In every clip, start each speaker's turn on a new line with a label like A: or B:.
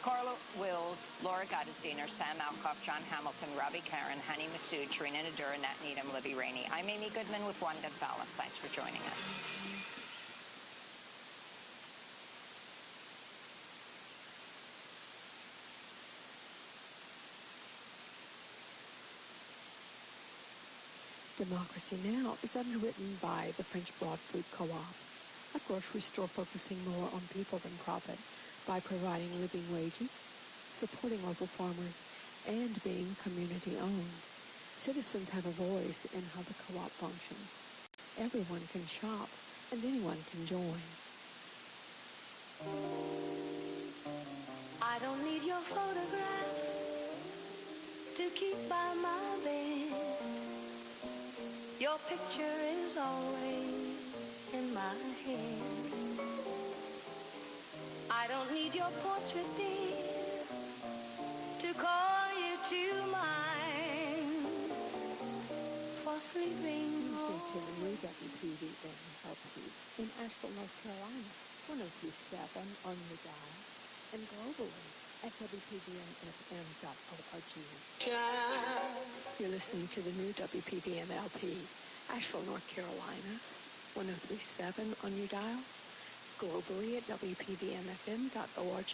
A: Carla Wills, Laura Gottesdiener, Sam Alcoff, John Hamilton, Robbie Karen, Hani Massoud, Trina Nadura, Nat Needham, Libby Rainey. I'm Amy Goodman with Juan Gonzalez. Thanks for joining us.
B: Democracy Now! Is underwritten by the French Broad Food Co-op, a grocery store focusing more on people than profit by providing living wages, supporting local farmers, and being community-owned. Citizens have a voice in how the co-op functions. Everyone can shop, and anyone can join.
C: I don't need your photograph to keep by my bed. Your picture is always in my head. I don't need your portrait, dear, to call you to mind for sleeping.
B: Listening to the new WPVM LP in Asheville, North Carolina, 103.7 on the dial, and globally at WPVMFM.org. You're listening to the new WPVM LP, Asheville, North Carolina, 103.7 on your dial, globally at WPVMFM.org.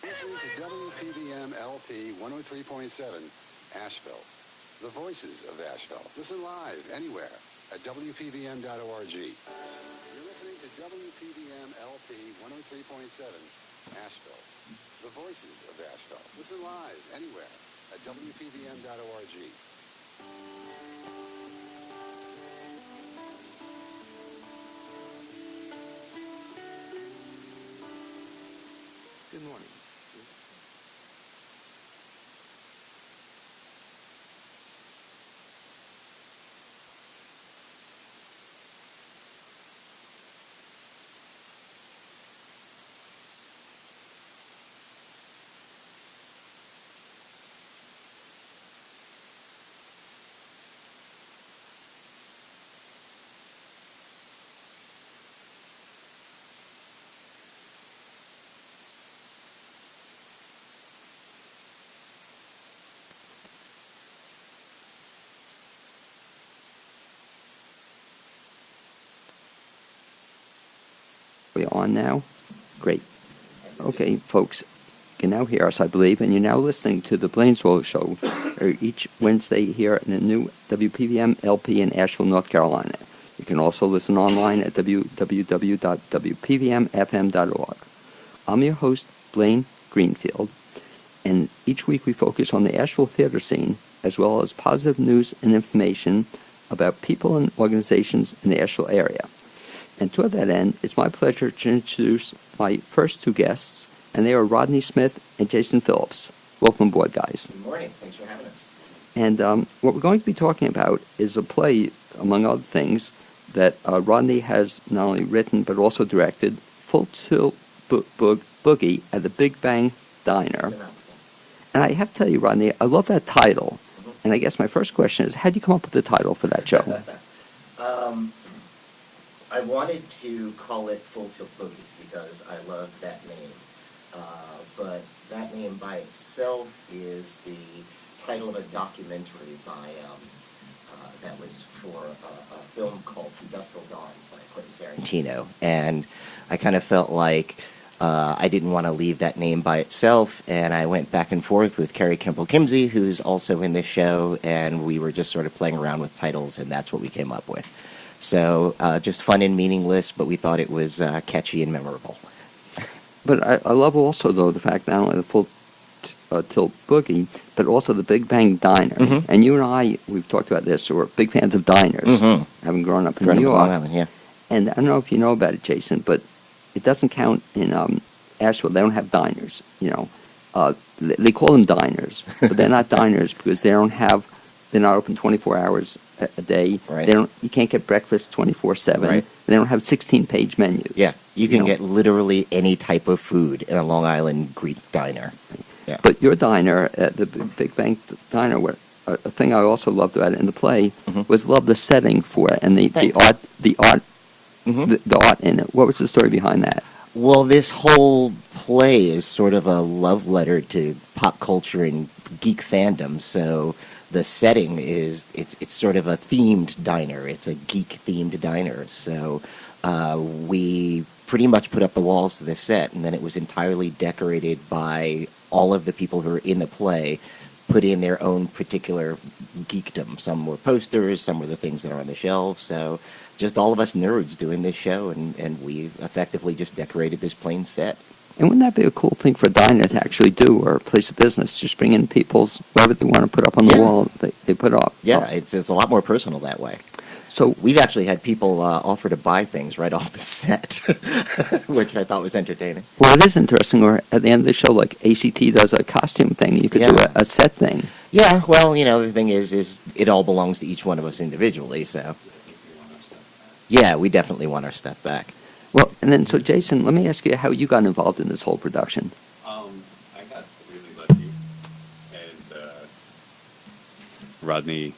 D: Listening to WPVM LP 103.7, Asheville. The voices of Asheville. Listen live anywhere at WPVM.org. You're listening to WPVM LP 103.7, Asheville. The voices of Asheville. Listen live anywhere at WPVM.org.
E: Good morning.
F: We on now? Great. Okay, folks, you can now hear us, I believe, and you're now listening to the BLAINESWORLD Show each Wednesday here in the new WPVM LP in Asheville, North Carolina. You can also listen online at www.wpvmfm.org. I'm your host, Blaine Greenfield, and each week we focus on the Asheville theater scene, as well as positive news and information about people and organizations in the Asheville area. And toward that end, it's my pleasure to introduce my first two guests, and they are Rodney Smith and Jason Phillips. Welcome aboard, guys.
G: Good morning. Thanks for having us.
F: And what we're going to be talking about is a play, among other things, that Rodney has not only written but also directed, Full Tilt Boogie at the Big Bang Diner. And I have to tell you, Rodney, I love that title. Mm-hmm. And I guess my first question is, how did you come up with the title for that show?
G: I wanted to call it Full Tilt Boogie because I love that name. But that name by itself is the title of a documentary by that was for a film called From Dusk Till Dawn by Quentin Tarantino. And I kind of felt like I didn't want to leave that name by itself, and I went back and forth with Carrie Kimball-Kimsey, who's also in this show, and we were just sort of playing around with titles, and that's what we came up with. So just fun and meaningless, but we thought it was catchy and memorable.
F: But I love also, though, the fact not only the Full Tilt Boogie, but also the Big Bang Diner. Mm-hmm. And you and I, we've talked about this, so we're big fans of diners, having grown up in New York.
G: Long Island, yeah.
F: And I don't know if you know about it, Jason, but it doesn't count in Asheville. They don't have diners, you know. They call them diners, but they're not diners because they're not open 24 hours a day.
G: Right.
F: You can't get breakfast 24/7. Right. They don't have 16-page menus.
G: Yeah, you can get literally any type of food in a Long Island Greek diner. Yeah.
F: But your diner, the Big Bang Diner, a thing I also loved about it in the play was the setting for it and the art in it. What was the story behind that?
G: Well, this whole play is sort of a love letter to pop culture and geek fandom. So the setting is it's sort of a themed diner. It's a geek themed diner. So we pretty much put up the walls to the set, and then it was entirely decorated by all of the people who are in the play. Put in their own particular geekdom. Some were posters, some were the things that are on the shelves. So just all of us nerds doing this show, and we effectively just decorated this plain set.
F: And wouldn't that be a cool thing for a diner to actually do, or a place of business? Just bring in people's, whatever they want to put up on the wall, they put up.
G: Yeah, it's a lot more personal that way.
F: So
G: we've actually had people offer to buy things right off the set, which I thought was entertaining.
F: Well, it is interesting, or at the end of the show, like ACT does a costume thing, you could do a set thing.
G: Yeah, well, the thing is it all belongs to each one of us individually, so. Yeah, we definitely want our stuff back.
F: Well, and then, so Jason, let me ask you how you got involved in this whole production.
E: I got really lucky, and Rodney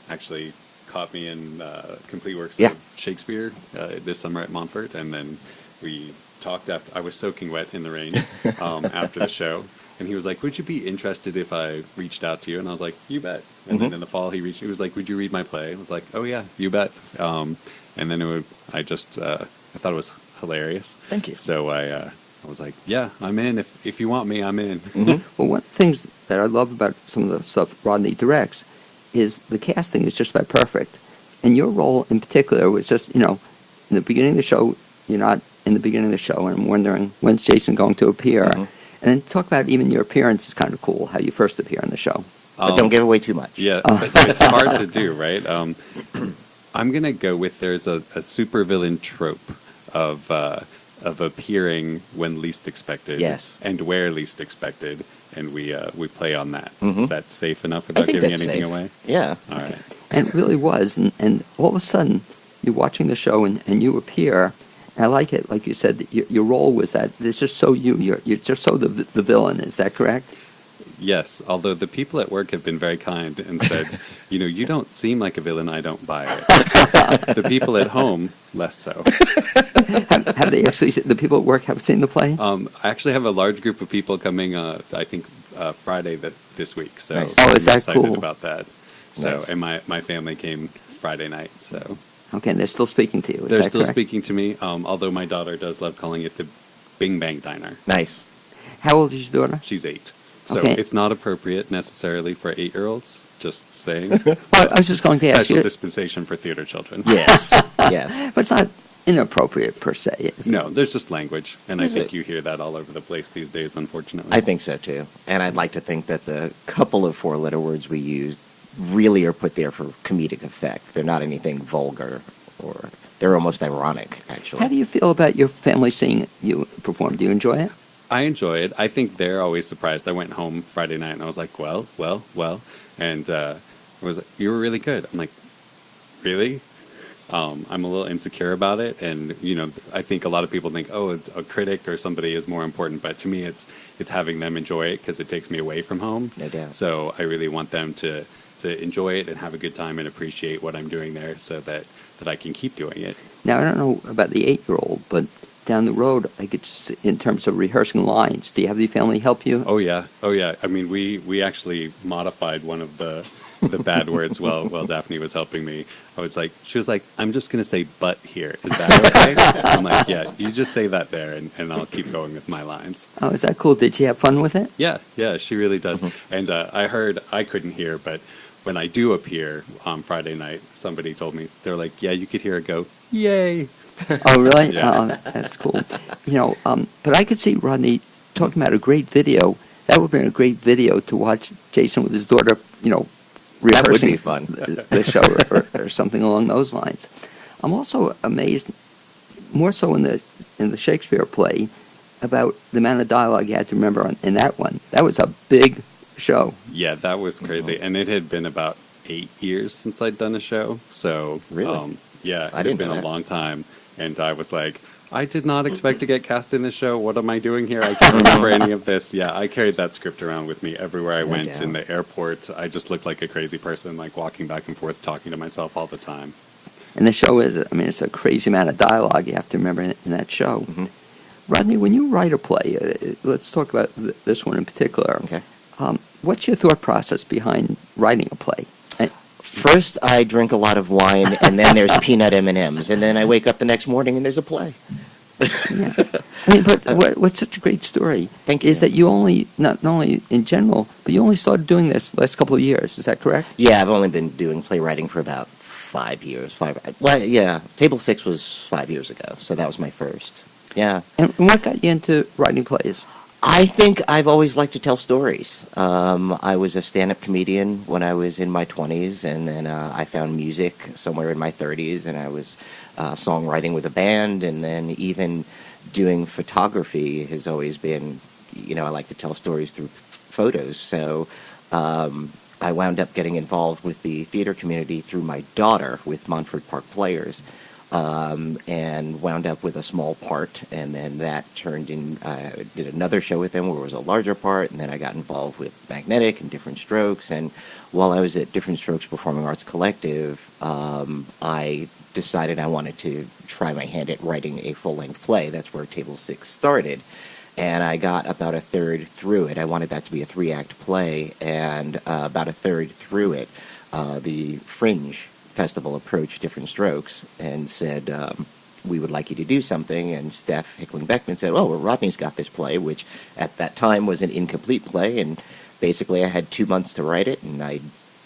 E: actually caught me in complete works of Shakespeare this summer at Montfort, and then we talked after. I was soaking wet in the rain after the show, and he was like, "Would you be interested if I reached out to you?" And I was like, "You bet." And then in the fall, he was like, "Would you read my play?" I was like, "Oh yeah, you bet." And then I thought it was hilarious.
G: Thank you.
E: So I was like, "Yeah, I'm in. If you want me, I'm in."
F: Well, one of the things that I love about some of the stuff Rodney directs is the casting is just about perfect. And your role in particular was just, in the beginning of the show, you're not in the beginning of the show, and I'm wondering, when's Jason going to appear? And then talk about even your appearance is kind of cool, how you first appear on the show.
G: But don't give away too much.
E: Yeah, but it's hard to do, right? I'm going to go with there's a supervillain trope of appearing when least expected.
G: Yes.
E: And where least expected. And we play on that.
G: Mhm.
E: Is that safe enough without
G: think
E: giving
G: that's
E: anything
G: safe.
E: away?
G: Yeah.
E: All right.
F: And it really was. And all of a sudden, you're watching the show and you appear. And I like it, like you said, that your role was that it's just so you. You're just so the villain. Is that correct?
E: Yes, although the people at work have been very kind and said, you don't seem like a villain, I don't buy it. The people at home, less so.
F: Have they actually, the people at work have seen the play?
E: I actually have a large group of people coming, I think, Friday this week. So
G: Nice.
F: Oh,
E: I'm
F: is that
E: excited
F: cool?
E: about that. So,
G: Nice.
E: and my family came Friday night, so.
F: Okay, and they're still speaking to you. Is
E: They're
F: that
E: still
F: correct?
E: speaking to me, although my daughter does love calling it the Bing Bang Diner.
G: Nice.
F: How old is your daughter?
E: She's 8. So
F: Okay.
E: it's not appropriate necessarily for 8-year-olds, just saying.
F: Well, I was just going to ask
E: Special
F: you,
E: dispensation for theater children.
G: Yes. Yes.
F: but it's not inappropriate per se. Is it?
E: No, there's just language, and I
G: Is
E: think
G: it?
E: you hear that all over the place these days, unfortunately.
G: I think so too. And I'd like to think that the couple of four-letter words we use really are put there for comedic effect. They're not anything vulgar, or they're almost ironic, actually.
F: How do you feel about your family seeing you perform? Do you enjoy it?
E: I enjoy it. I think they're always surprised. I went home Friday night, and I was like, well, and I was like, you were really good. I'm like, really? I'm a little insecure about it, and I think a lot of people think, oh, it's a critic or somebody is more important, but to me, it's having them enjoy it because it takes me away from home.
G: No doubt.
E: So I really want them to enjoy it and have a good time and appreciate what I'm doing there, so that I can keep doing it.
F: Now, I don't know about the 8-year-old, but down the road, like it's in terms of rehearsing lines, do you have the family help you?
E: Oh yeah. I mean, we actually modified one of the bad words while Daphne was helping me. She was like, I'm just gonna say "but" here. Is that okay? I'm like, yeah, you just say that there, and I'll keep going with my lines.
F: Oh, is that cool? Did she have fun with it?
E: Yeah, she really does. And I heard, I couldn't hear, but when I do appear on Friday night, somebody told me, they're like, yeah, you could hear it go, yay.
F: Oh, really?
E: Yeah.
F: Oh, that's cool. But I could see Rodney talking about a great video. That would have been a great video to watch Jason with his daughter, rehearsing
G: be fun.
F: the show or something along those lines. I'm also amazed, more so in the Shakespeare play, about the amount of dialogue you had to remember in that one. That was a big show.
E: Yeah, that was crazy. And it had been about 8 years since I'd done a show. So,
G: Really?
E: yeah, it
G: I
E: had
G: didn't
E: been
G: know
E: a
G: that.
E: long time. And I was like, I did not expect to get cast in this show. What am I doing here? I can't remember any of this. Yeah, I carried that script around with me everywhere I went.
G: doubt.
E: In the airport, I just looked like a crazy person, like walking back and forth, talking to myself all the time.
F: And the show it's a crazy amount of dialogue you have to remember in that show. Rodney, when you write a play, let's talk about this one in particular.
G: Okay.
F: What's your thought process behind writing a play?
G: First, I drink a lot of wine, and then there's peanut M&Ms, and then I wake up the next morning and there's a play.
F: Yeah. I mean, but what's such a great story
G: Thank you.
F: is that you only, not only in general, but you only started doing this the last couple of years. Is that correct?
G: Yeah, I've only been doing playwriting for about 5 years. Well, yeah, Table 6 was 5 years ago, so that was my first. Yeah.
F: And what got you into writing plays?
G: I think I've always liked to tell stories. I was a stand-up comedian when I was in my 20s, and then I found music somewhere in my 30s, and I was songwriting with a band, and then even doing photography has always been, I like to tell stories through photos. So I wound up getting involved with the theater community through my daughter with Montfort Park Players. And wound up with a small part, and then that turned in, I did another show with them where it was a larger part, and then I got involved with Magnetic and Different Strokes, and while I was at Different Strokes Performing Arts Collective, I decided I wanted to try my hand at writing a full-length play. That's where Table 6 started, and I got about a third through it. I wanted that to be a 3-act play, and about a third through it, the Fringe Festival approached Different Strokes and said, we would like you to do something, and Steph Hickling-Beckman said, well, Rodney's got this play, which at that time was an incomplete play, and basically I had 2 months to write it, and I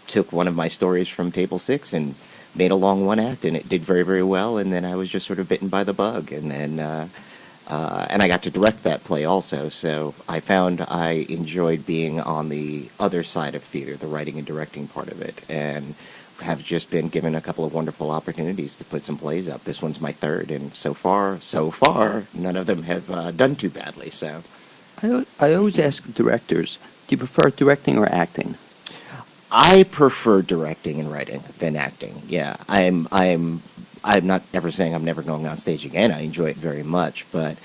G: took one of my stories from Table 6 and made a long one act, and it did very, very well, and then I was just sort of bitten by the bug, and then and I got to direct that play also, so I found I enjoyed being on the other side of theater, the writing and directing part of it, and have just been given a couple of wonderful opportunities to put some plays up. This one's my third, and so far, none of them have done too badly. So,
F: I always ask directors, do you prefer directing or acting?
G: I prefer directing and writing than acting. Yeah, I'm not ever saying I'm never going on stage again. I enjoy it very much, but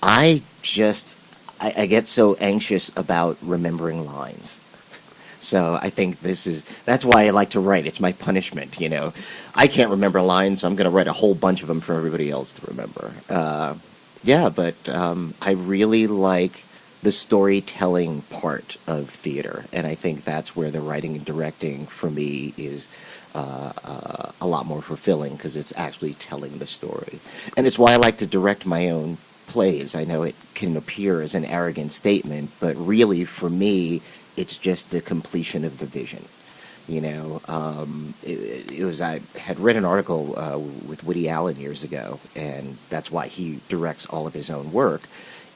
G: I get so anxious about remembering lines. So I think that's why I like to write. It's my punishment, I can't remember lines, so I'm going to write a whole bunch of them for everybody else to remember. But I really like the storytelling part of theater, and I think that's where the writing and directing for me is a lot more fulfilling, because it's actually telling the story. And it's why I like to direct my own plays. I know it can appear as an arrogant statement, but really for me, it's just the completion of the vision. I had read an article with Woody Allen years ago, and that's why he directs all of his own work,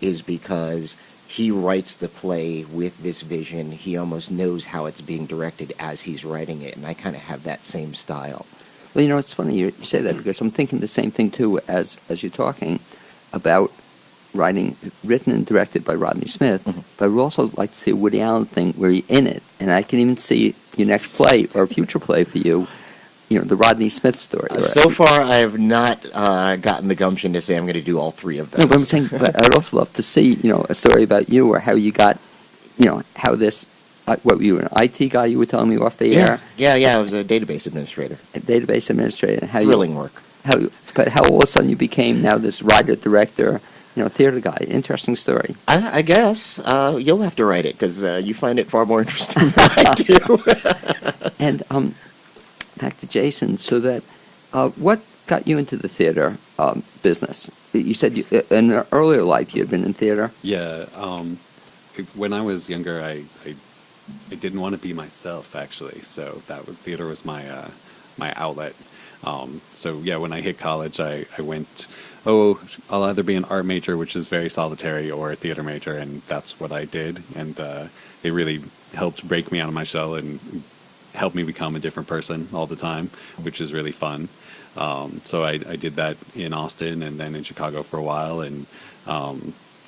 G: is because he writes the play with this vision. He almost knows how it's being directed as he's writing it, and I kind of have that same style.
F: Well, it's funny you say that, because I'm thinking the same thing, too, as you're talking about written and directed by Rodney Smith, but I would also like to see a Woody Allen thing where you're in it, and I can even see your next play or a future play for you, the Rodney Smith story.
G: So far, I have not gotten the gumption to say I'm going to do all three of those.
F: No, but I'm saying, but I'd also love to see, a story about you, or how you got, how this, what were you, an IT guy you were telling me off the air?
G: Yeah, I was a database administrator.
F: A database administrator. And how
G: Thrilling work.
F: But how all of a sudden you became now this writer, director, theater guy. Interesting story.
G: I guess. You'll have to write it, because you find it far more interesting than I do.
F: And back to Jason, so that what got you into the theater business? You said in an earlier life you had been in theater.
E: Yeah. When I was younger, I didn't want to be myself, actually. So theater was my outlet. When I hit college, I went, I'll either be an art major, which is very solitary, or a theater major, and that's what I did. And it really helped break me out of my shell and helped me become a different person all the time, which is really fun. So I did that in Austin and then in Chicago for a while, and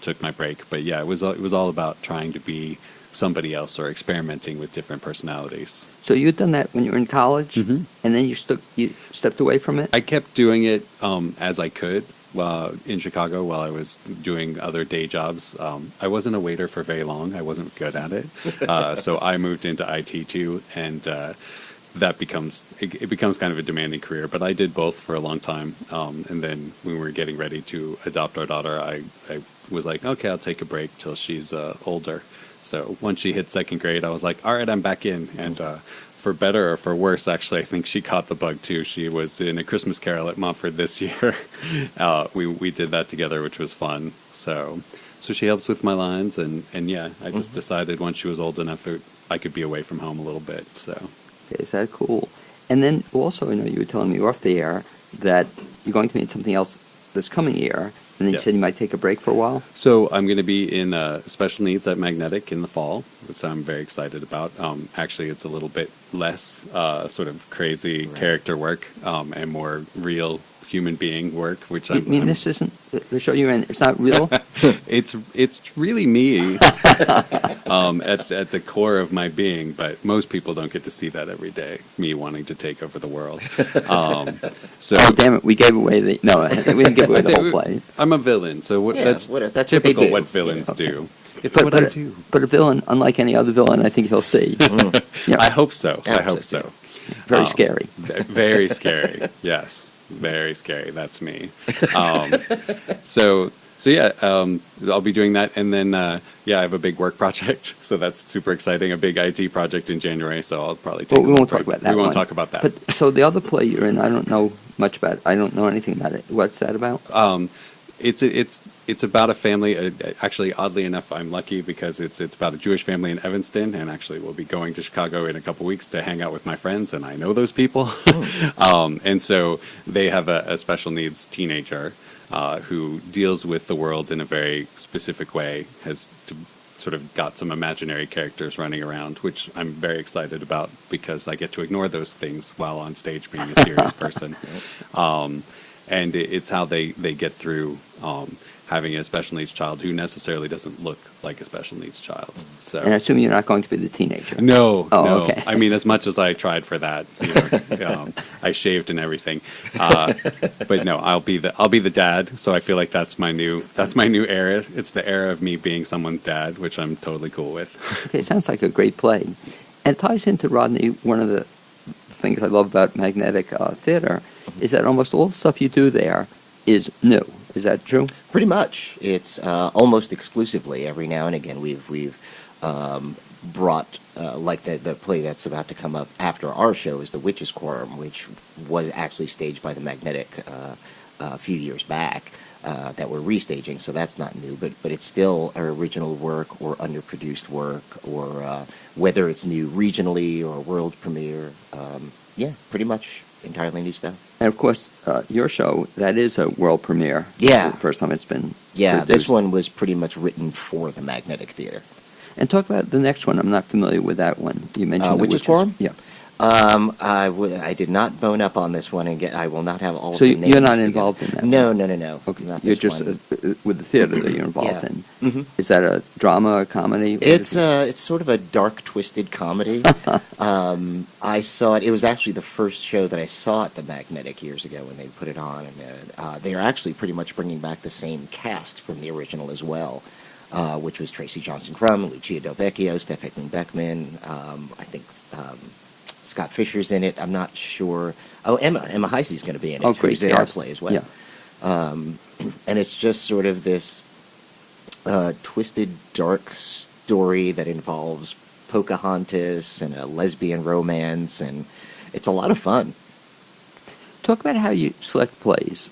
E: took my break. But yeah, it was all about trying to be somebody else or experimenting with different personalities.
F: So you'd done that when you were in college, and then you stepped away from it?
E: I kept doing it as I could in Chicago while I was doing other day jobs. I wasn't a waiter for very long. I wasn't good at it. So I moved into IT too, and that becomes it becomes kind of a demanding career. But I did both for a long time, and then when we were getting ready to adopt our daughter, I was like, okay, I'll take a break till she's older. So once she hit second grade, I was like, all right, I'm back in. And for better or for worse, actually, I think she caught the bug too. She was in A Christmas Carol at Montfort this year. We did that together, which was fun. So she helps with my lines, and yeah, I just decided once she was old enough, I could be away from home a little bit. So.
F: Okay, is that cool? And then also, you were telling me off the air that you're going to be in something else this coming year, and then you said you might take a break for a while?
E: So I'm going to be in special needs at Magnetic in the fall, which I'm very excited about. Actually, it's a little bit less sort of crazy character work and more real human being work, which
F: I mean, this isn't the show you're in. It's not real.
E: It's really me at the core of my being, but most people don't get to see that every day. Me wanting to take over the world. So
F: oh damn it, we gave away we didn't give away the whole play.
E: I'm a villain, so that's typical what villains do. It's what I do.
F: But a villain, unlike any other villain, I think you'll see.
E: I hope so. I hope so.
F: Very scary.
E: Very scary. Yes. Very scary. That's me. So yeah, I'll be doing that, and then I have a big work project, so that's super exciting. A big IT project in January, so I'll probably take.
F: Well, we won't talk about that.
E: We won't talk about that.
F: But so the other play you're in, I don't know much about it. I don't know anything about it. What's that about?
E: It's about a family. Actually, oddly enough, I'm lucky because it's about a Jewish family in Evanston, and actually we'll be going to Chicago in a couple weeks to hang out with my friends, and I know those people. And so they have a special needs teenager who deals with the world in a very specific way, has sort of got some imaginary characters running around, which I'm very excited about because I get to ignore those things while on stage being a serious person. And it's how they get through having a special needs child who necessarily doesn't look like a special needs child. So,
F: and I assume you're not going to be the teenager.
E: No,
F: oh,
E: no.
F: Okay.
E: I mean, as much as I tried for that, I shaved and everything. But no, I'll be the dad. So I feel like that's my new era. It's the era of me being someone's dad, which I'm totally cool with.
F: Okay, sounds like a great play, and it ties into Rodney. One of the things I love about Magnetic Theater is that almost all the stuff you do there is new. Is that true?
G: Pretty much. It's almost exclusively. Every now and again, we've brought like the play that's about to come up after our show is The Witch's Quorum, which was actually staged by the Magnetic a few years back. That we're restaging, so that's not new, but it's still our original work or underproduced work, or whether it's new regionally or world premiere. Pretty much entirely new stuff.
F: And of course, your show, that is a world premiere.
G: Yeah.
F: The first time it's been
G: produced.
F: This
G: one was pretty much written for the Magnetic Theater.
F: And talk about the next one. I'm not familiar with that one. You mentioned the
G: Witch's Quorum?
F: Yeah.
G: I did not bone up on this one, and I will not have all
F: so
G: the names.
F: So you're not involved in that?
G: No.
F: Okay.
G: Not
F: you're
G: this
F: just
G: one.
F: With the theater that you're involved in.
G: Mm-hmm.
F: Is that a drama, a comedy?
G: It's sort of a dark, twisted comedy. I saw it. It was actually the first show that I saw at the Magnetic years ago when they put it on, and they are actually pretty much bringing back the same cast from the original as well. Which was Tracy Johnson Crum, Lucia Del Vecchio, Steph Hickman Beckman, I think Scott Fisher's in it. I'm not sure. Oh, Emma Heisey's going to be in it.
F: Oh, great.
G: Who's in our play as well.
F: Yeah.
G: And it's just sort of this twisted, dark story that involves Pocahontas and a lesbian romance, and it's a lot of fun.
F: Talk about how you select plays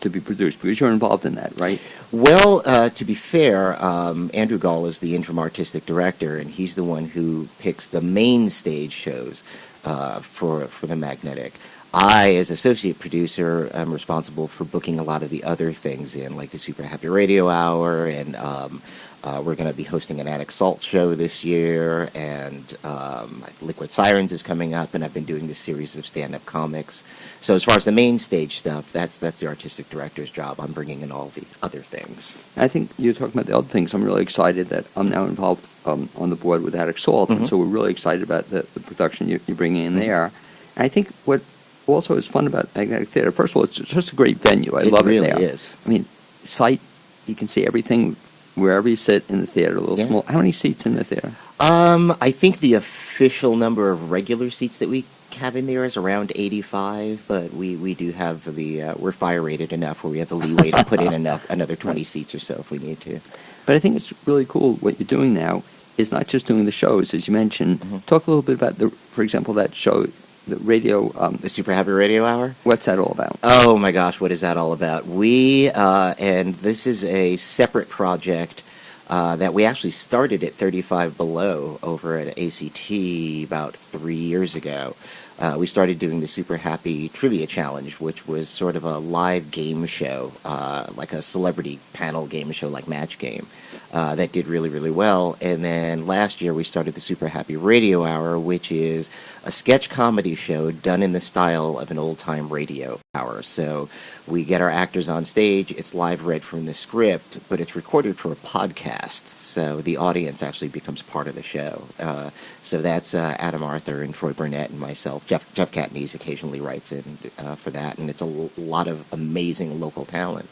F: to be produced, because you're involved in that, right?
G: Well, to be fair, Andrew Gall is the interim artistic director, and he's the one who picks the main stage shows for the Magnetic. I, as associate producer, am responsible for booking a lot of the other things in, like the Super Happy Radio Hour, and we're going to be hosting an Attic Salt show this year, and Liquid Sirens is coming up, and I've been doing this series of stand-up comics. So as far as the main stage stuff, that's the artistic director's job. I'm bringing in all the other things.
F: I think you're talking about the other things. I'm really excited that I'm now involved on the board with Attic Salt, and so we're really excited about the production you're bringing in there. And I think what also is fun about Magnetic Theater, first of all, it's just a great venue. I love it there.
G: It really is.
F: I mean, sight, you can see everything wherever you sit in the theater, a little small. How many seats in the theater?
G: I think the official number of regular seats that we cabin there is around 85, but we do have we're fire rated enough where we have the leeway to put in another 20 seats or so if we need to.
F: But I think it's really cool what you're doing now is not just doing the shows, as you mentioned.
G: Mm-hmm.
F: Talk a little bit about, for example, that show, the radio.
G: The Super Happy Radio Hour?
F: What's that all about?
G: Oh my gosh, what is that all about? And this is a separate project that we actually started at 35 Below over at ACT about 3 years ago. We started doing the Super Happy Trivia Challenge, which was sort of a live game show, like a celebrity panel game show like Match Game, that did really, really well. And then last year we started the Super Happy Radio Hour, which is a sketch comedy show done in the style of an old-time radio hour. So we get our actors on stage, it's live read from the script, but it's recorded for a podcast. So the audience actually becomes part of the show. So that's Adam Arthur and Troy Burnett and myself. Jeff Catnese occasionally writes in for that, and it's a lot of amazing local talent.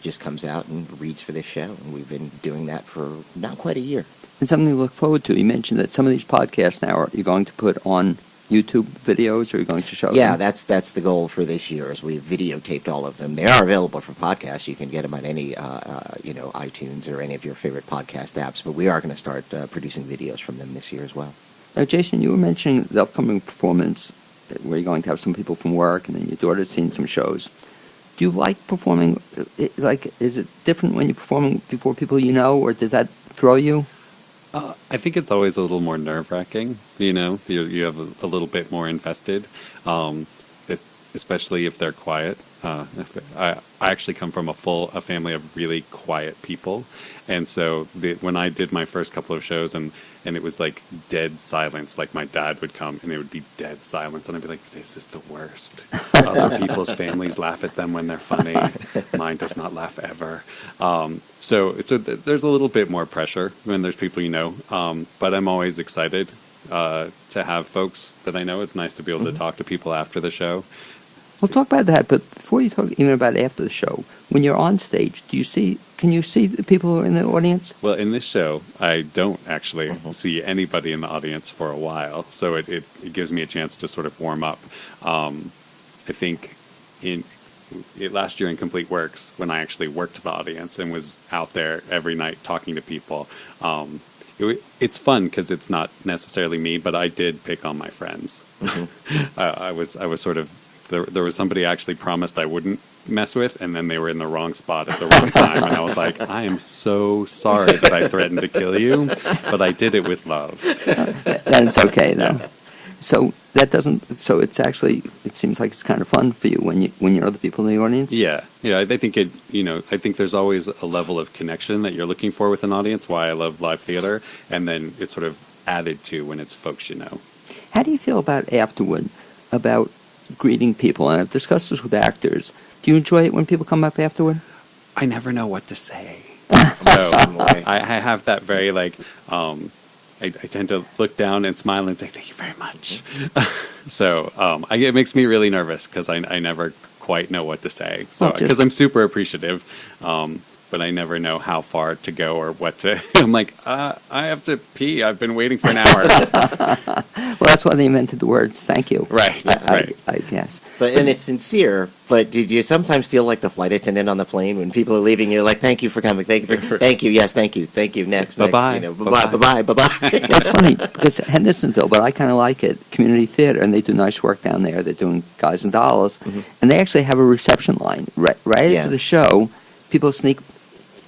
G: Just comes out and reads for this show, and we've been doing that for not quite a year.
F: And something to look forward to. You mentioned that some of these podcasts now you're going to put on YouTube videos, or you're going to show
G: Yeah,
F: them?
G: that's the goal for this year. Is we've videotaped all of them. They are available for podcasts. You can get them on any iTunes or any of your favorite podcast apps. But we are going to start producing videos from them this year as well.
F: Jason, you were mentioning the upcoming performance where you're going to have some people from work, and then your daughter's seen some shows. Do you like performing? Is it different when you're performing before people you know, or does that throw you?
E: I think it's always a little more nerve-wracking, you have a little bit more invested, especially if they're quiet. I actually come from a family of really quiet people, and so when I did my first couple of shows and it was like dead silence, like my dad would come and it would be dead silence, and I'd be like, this is the worst. Other people's families laugh at them when they're funny. Mine does not laugh ever. So there's a little bit more pressure when there's people but I'm always excited to have folks that I know. It's nice to be able to talk to people after the show.
F: We'll talk about that, but before you talk even about after the show, when you're on stage, can you see the people who are in the audience?
E: Well, in this show, I don't actually see anybody in the audience for a while, so it gives me a chance to sort of warm up. I think last year in Complete Works, when I actually worked the audience and was out there every night talking to people, it's fun because it's not necessarily me, but I did pick on my friends. Mm-hmm. I was sort of... There was somebody I actually promised I wouldn't mess with, and then they were in the wrong spot at the wrong time, and I was like, I am so sorry that I threatened to kill you, but I did it with love.
F: Then it's okay, though. So it's actually, it seems like it's kind of fun for you when you're other people in the audience?
E: Yeah, I think I think there's always a level of connection that you're looking for with an audience, why I love live theater, and then it's sort of added to when it's folks you know.
F: How do you feel about afterward, about greeting people? And I've discussed this with actors. Do you enjoy it when people come up afterward?
E: I never know what to say. So I have that very I tend to look down and smile and say thank you very much. So it makes me really nervous because I never quite know what to say. So because I'm super appreciative, but I never know how far to go or what to. I'm like, I have to pee. I've been waiting for an hour.
F: Well, that's why they invented the words "thank you."
E: Right, right.
F: I guess.
G: And it's sincere. But did you sometimes feel like the flight attendant on the plane when people are leaving? You're like, "Thank you for coming. Thank you. Yes, thank you. Next.
E: Bye-bye.
G: Bye bye.
F: It's funny because Hendersonville, but I kind of like it. Community theater, and they do nice work down there. They're doing Guys and Dolls, and they actually have a reception line right after the show. People sneak.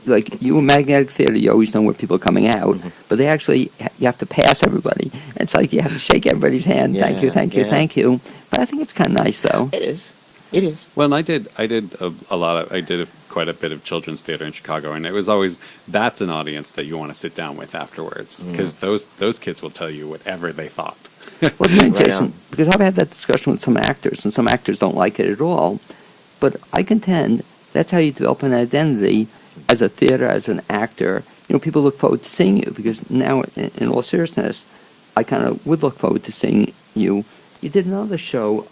F: Like you in Magnetic Theater, you always know where people are coming out, but they actually, you have to pass everybody. And it's like you have to shake everybody's hand.
G: Yeah,
F: thank you. But I think it's kind of nice, though.
G: It is.
E: Well, and I did quite a bit of children's theater in Chicago, and it was always, that's an audience that you want to sit down with afterwards, because those kids will tell you whatever they thought.
F: Well, it's right, Jason, because I've had that discussion with some actors, and some actors don't like it at all, but I contend that's how you develop an identity as a theater, as an actor. People look forward to seeing you, because now, in all seriousness, I kind of would look forward to seeing you. You did another show,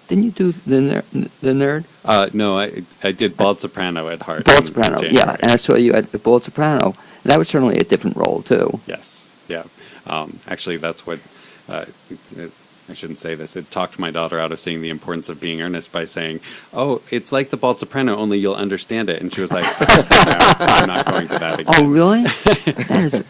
F: didn't you do The Nerd?
E: No, I did Bald Soprano at Heart.
F: Bald Soprano, yeah, and I saw you at the Bald Soprano. And that was certainly a different role, too.
E: Yes, yeah. Actually, that's what... I shouldn't say this. It talked my daughter out of seeing the importance of being earnest by saying, "Oh, it's like the Bald Soprano, only you'll understand it." And she was like, "No, I'm not going to that again."
F: Oh, really? Because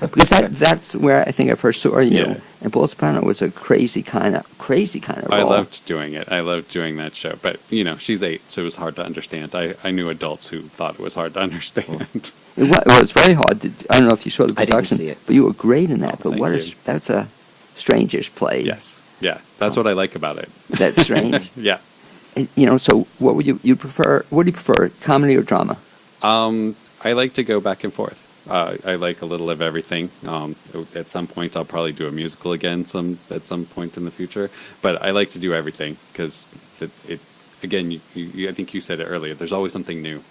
F: that's where I think I first saw you.
E: Yeah.
F: And Bald Soprano was a crazy kind of role.
E: I loved doing it. I loved doing that show. But, she's 8, so it was hard to understand. I knew adults who thought it was hard to understand.
F: It was very hard. I don't know if you saw the
G: I didn't
F: production,
G: see it.
F: but you were great in that.
E: Oh,
F: But
E: thank you.
F: that's a strange-ish play.
E: Yes. Yeah. That's what I like about it.
F: That's strange.
E: Yeah.
F: And, so what would you prefer? What do you prefer, comedy or drama?
E: I like to go back and forth. I like a little of everything. At some point, I'll probably do a musical again at some point in the future. But I like to do everything because again, I think you said it earlier. There's always something new,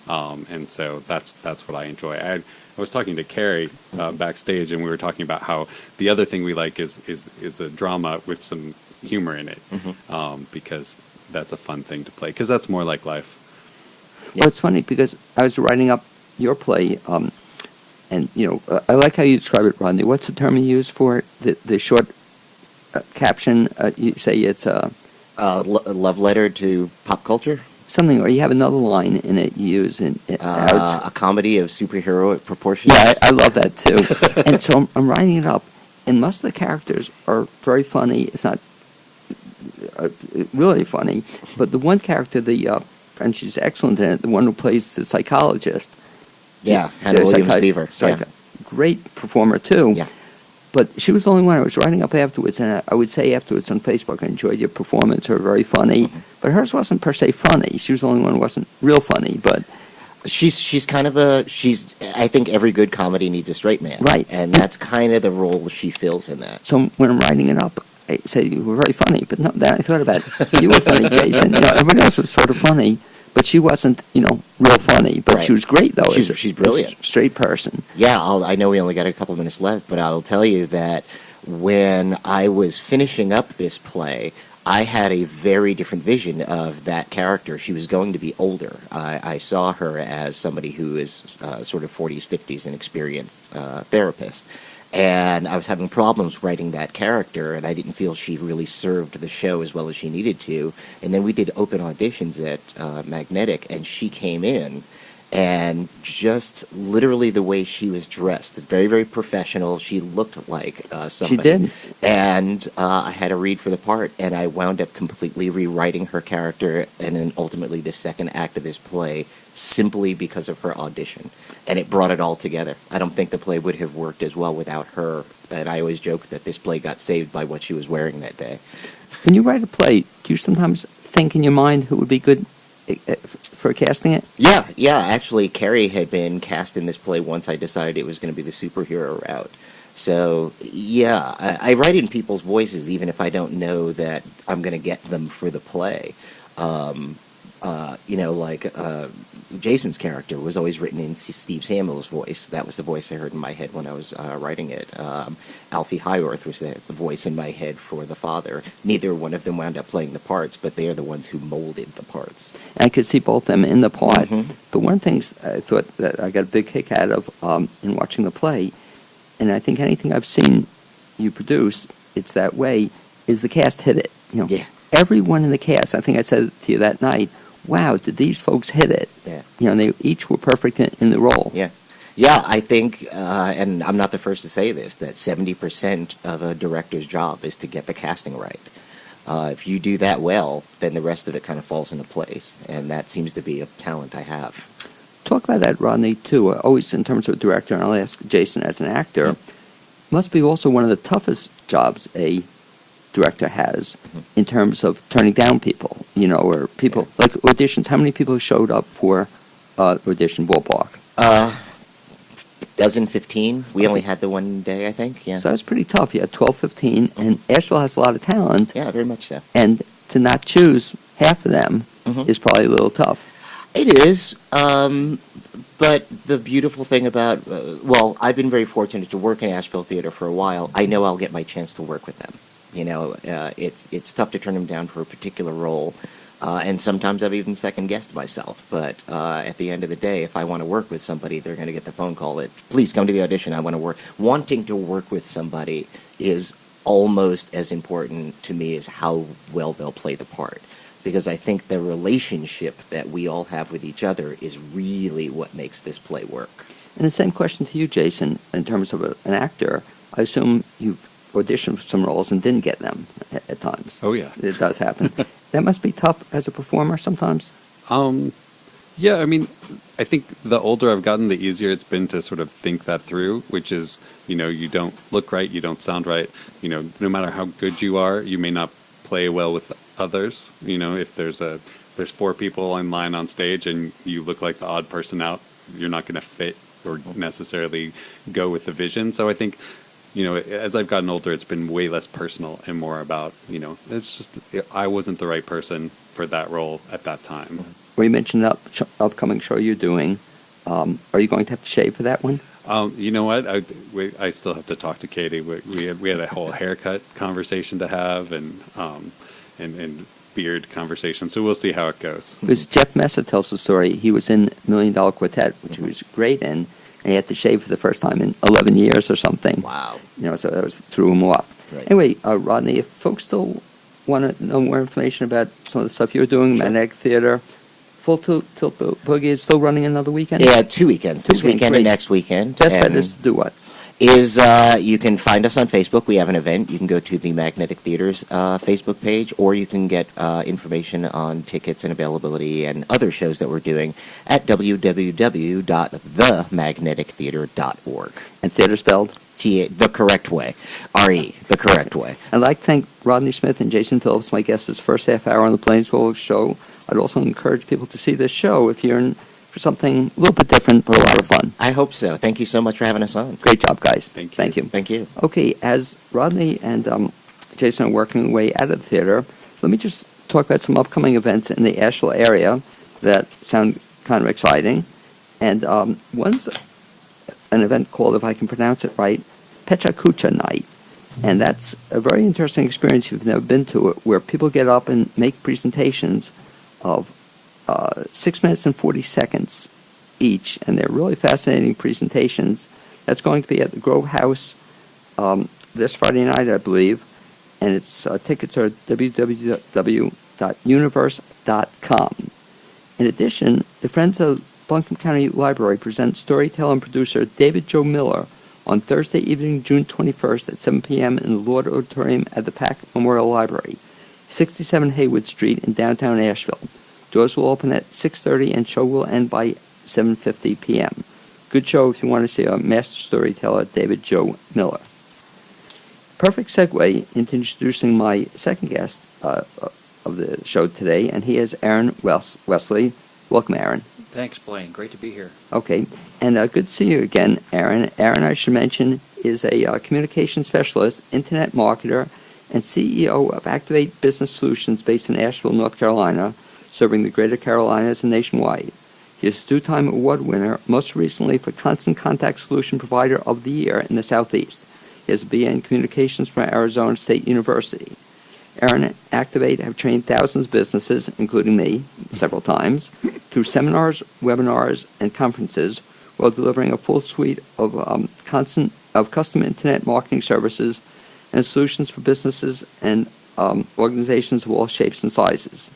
E: and so that's what I enjoy. I was talking to Carrie backstage, and we were talking about how the other thing we like is a drama with some humor in it, because that's a fun thing to play. Because that's more like life.
G: Yeah.
F: Well, it's funny because I was writing up your play, and I like how you describe it, Rodney. What's the term you use for it? The short caption? You say it's a
G: love letter to pop culture.
F: something, or you have another line in it you use in
G: A comedy of superheroic proportions.
F: Yeah, I love that too. And so I'm writing it up, and most of the characters are very funny, if not really funny. But the one character, and she's excellent in it, the one who plays the psychologist.
G: Yeah, Hannah Williams Beaver. Yeah.
F: Great performer too.
G: Yeah.
F: But she was the only one I was writing up afterwards, and I would say afterwards on Facebook, I enjoyed your performance, her very funny. But hers wasn't per se funny. She was the only one who wasn't real funny, but...
G: She's kind of I think every good comedy needs a straight man.
F: Right.
G: And that's kind of the role she fills in that.
F: So when I'm writing it up, I say you were very funny, but no, then I thought about you were funny, Jason. Everybody else was sort of funny, but she wasn't, real funny. But
G: Right.
F: she was great, though.
G: She's brilliant.
F: A straight person.
G: Yeah, I know we only got a couple minutes left, but I'll tell you that when I was finishing up this play, I had a very different vision of that character. She was going to be older. I saw her as somebody who is sort of 40s, 50s, and experienced therapist. And I was having problems writing that character, and I didn't feel she really served the show as well as she needed to. And then we did open auditions at Magnetic, and she came in, and just literally the way she was dressed, very, very professional. She looked like somebody.
F: She did.
G: And I had to read for the part, and I wound up completely rewriting her character, and then ultimately the second act of this play, simply because of her audition. And it brought it all together. I don't think the play would have worked as well without her. And I always joke that this play got saved by what she was wearing that day.
F: When you write a play, do you sometimes think in your mind who would be good for casting it?
G: Yeah. Actually, Carrie had been cast in this play once I decided it was going to be the superhero route. So, yeah, I write in people's voices even if I don't know that I'm going to get them for the play. Jason's character was always written in Steve Samuel's voice. That was the voice I heard in my head when I was writing it. Alfie Highworth was the voice in my head for the father. Neither one of them wound up playing the parts, but they are the ones who molded the parts.
F: I could see both of them in the part. But one of the things I thought that I got a big kick out of in watching the play, and I think anything I've seen you produce, it's that way, is the cast hit it.
G: Yeah.
F: Everyone in the cast, I think I said it to you that night, wow, did these folks hit it?
G: Yeah.
F: They each were perfect in the role.
G: Yeah. Yeah, I think, and I'm not the first to say this, that 70% of a director's job is to get the casting right. If you do that well, then the rest of it kind of falls into place, and that seems to be a talent I have.
F: Talk about that, Rodney, too. Always in terms of a director, and I'll ask Jason as an actor, must be also one of the toughest jobs a director has in terms of turning down people, or people, like auditions. How many people showed up for audition ballpark?
G: 15. We only had the one day, I think, yeah.
F: So that's pretty tough. You had 12, 15, and Asheville has a lot of talent.
G: Yeah, very much so.
F: And to not choose half of them is probably a little tough.
G: It is, but the beautiful thing about, I've been very fortunate to work in Asheville Theater for a while. I know I'll get my chance to work with them. It's tough to turn them down for a particular role, and sometimes I've even second-guessed myself. But at the end of the day, if I want to work with somebody, they're going to get the phone call that, please come to the audition, I want to work. Wanting to work with somebody is almost as important to me as how well they'll play the part. Because I think the relationship that we all have with each other is really what makes this play work.
F: And the same question to you, Jason, in terms of an actor. I assume you've auditioned for some roles and didn't get them at times.
E: Oh, yeah.
F: It does happen. That must be tough as a performer sometimes.
E: Yeah, I mean, I think the older I've gotten, the easier it's been to sort of think that through, which is, you don't look right, you don't sound right. No matter how good you are, you may not play well with others. If there's 4 people in line on stage and you look like the odd person out, you're not going to fit or necessarily go with the vision. So I think, as I've gotten older, it's been way less personal and more about, it's just, I wasn't the right person for that role at that time.
F: Well, you mentioned the upcoming show you're doing. Are you going to have to shave for that one?
E: You know what? I still have to talk to Katie. We had a whole haircut conversation to have and beard conversation. So we'll see how it goes.
F: Because Jeff Messer tells the story. He was in $1 Million Quartet, which he was great in, and he had to shave for the first time in 11 years or something.
G: Wow.
F: So that threw him off.
G: Right.
F: Anyway, Rodney, if folks still want to know more information about some of the stuff you're doing,
G: Sure.
F: Magnetic Theater, Full Tilt Boogie is still running another weekend?
G: Yeah, 2 weekends. This
F: weekends,
G: weekend
F: great.
G: and next weekend.
F: Best bet
G: And
F: is to do what?
G: you can find us on Facebook. We have an event. You can go to the Magnetic Theater's Facebook page, or you can get information on tickets and availability and other shows that we're doing at www.themagnetictheater.org.
F: And theater spelled?
G: The correct way. R-E, the correct way.
F: I'd like to thank Rodney Smith and Jason Phillips, my guests, this first half hour on the BLAINESWORLD show. I'd also encourage people to see this show if you're in for something a little bit different but a lot of fun.
G: I hope so. Thank you so much for having us on.
F: Great job, guys.
E: Thank you.
G: Thank you.
F: Okay, as Rodney and Jason are working their way out of the theater, let me just talk about some upcoming events in the Asheville area that sound kind of exciting. And one's an event called, if I can pronounce it right, Pechakucha Night. And that's a very interesting experience if you've never been to it, where people get up and make presentations of 6 minutes and 40 seconds each, and they're really fascinating presentations. That's going to be at the Grove House this Friday night, I believe, and its tickets are www.universe.com. In addition, the Friends of Buncombe County Library presents storyteller and producer David Joe Miller on Thursday evening, June 21st at 7 p.m. in the Lord Auditorium at the Pack Memorial Library, 67 Haywood Street in downtown Asheville. Doors will open at 6:30 and show will end by 7:50 p.m. Good show if you want to see a master storyteller, David Joe Miller. Perfect segue into introducing my second guest of the show today, and he is Aaron Wesley. Welcome, Aaron.
H: Thanks, Blaine. Great to be here.
F: Okay, and good to see you again, Aaron. Aaron, I should mention, is a communication specialist, internet marketer, and CEO of Activate Business Solutions based in Asheville, North Carolina, serving the Greater Carolinas and nationwide. He is a two-time award winner, most recently for Constant Contact Solution Provider of the Year in the Southeast. He has a BA in Communications from Arizona State University. Aaron and Activate have trained thousands of businesses, including me, several times, through seminars, webinars, and conferences, while delivering a full suite of custom internet marketing services and solutions for businesses and organizations of all shapes and sizes.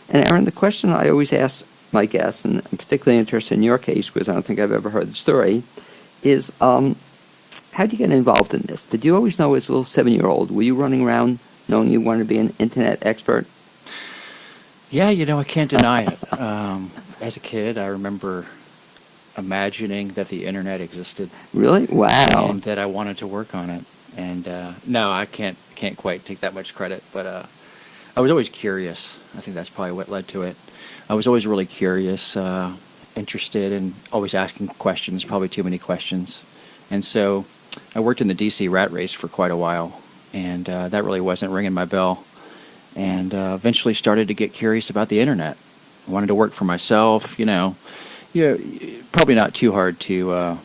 F: And Aaron, the question I always ask my guests, and I'm particularly interested in your case because I don't think I've ever heard the story, is how did you get involved in this? Did you always know as a little 7-year-old, were you running around knowing you wanted to be an internet expert?
H: Yeah, I can't deny it. As a kid, I remember imagining that the internet existed.
F: Really? Wow.
H: And that I wanted to work on it. And no, I can't quite take that much credit, but I was always curious. I think that's probably what led to it. I was always really curious, interested, and always asking questions, probably too many questions. And so I worked in the D.C. rat race for quite a while, and that really wasn't ringing my bell. And eventually started to get curious about the internet. I wanted to work for myself, probably not too hard to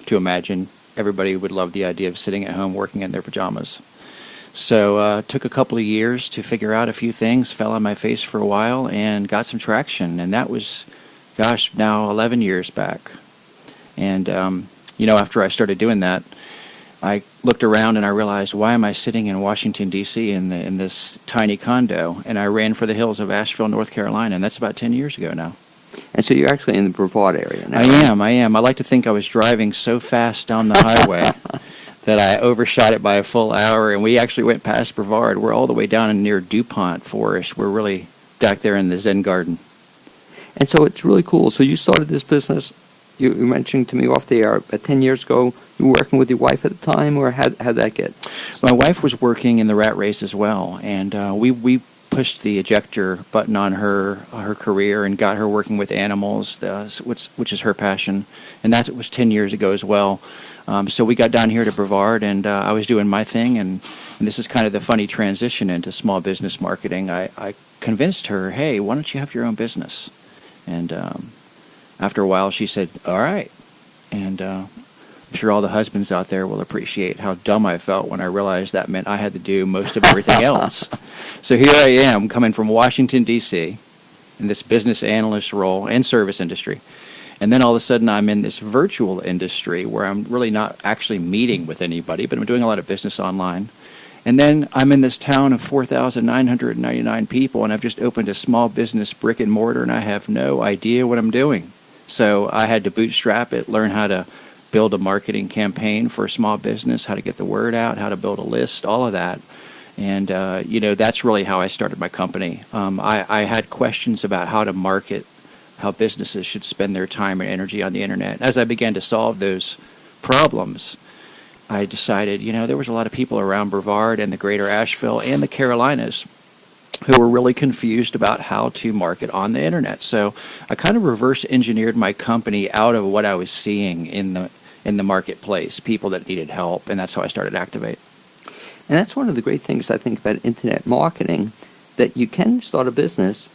H: imagine. Everybody would love the idea of sitting at home working in their pajamas. So took a couple of years to figure out a few things, fell on my face for a while, and got some traction. And that was, now 11 years back. And, after I started doing that, I looked around and I realized, why am I sitting in Washington, D.C. in this tiny condo? And I ran for the hills of Asheville, North Carolina, and that's about 10 years ago now.
F: And so you're actually in the Brevard area now.
H: I am. I like to think I was driving so fast down the highway that I overshot it by a full hour, and we actually went past Brevard. We're all the way down near DuPont Forest. We're really back there in the Zen Garden.
F: And so it's really cool. So you started this business, you mentioned to me off the air, 10 years ago. You were working with your wife at the time, or how'd that get?
H: My wife was working in the rat race as well, and we pushed the ejector button on her career and got her working with animals, which is her passion, and that was 10 years ago as well. So we got down here to Brevard, and I was doing my thing, and this is kind of the funny transition into small business marketing. I convinced her, hey, why don't you have your own business? And after a while, she said, all right. And I'm sure all the husbands out there will appreciate how dumb I felt when I realized that meant I had to do most of everything else. So here I am, coming from Washington, D.C., in this business analyst role and service industry. And then all of a sudden I'm in this virtual industry where I'm really not actually meeting with anybody, but I'm doing a lot of business online. And then I'm in this town of 4,999 people, and I've just opened a small business brick and mortar, and I have no idea what I'm doing. So I had to bootstrap it, learn how to build a marketing campaign for a small business, how to get the word out, how to build a list, all of that. And, that's really how I started my company. I had questions about how to market, how businesses should spend their time and energy on the internet. As I began to solve those problems, I decided, there was a lot of people around Brevard and the greater Asheville and the Carolinas who were really confused about how to market on the internet. So I kind of reverse engineered my company out of what I was seeing in the marketplace, people that needed help, and that's how I started Activate.
F: And that's one of the great things I think about internet marketing, that you can start a business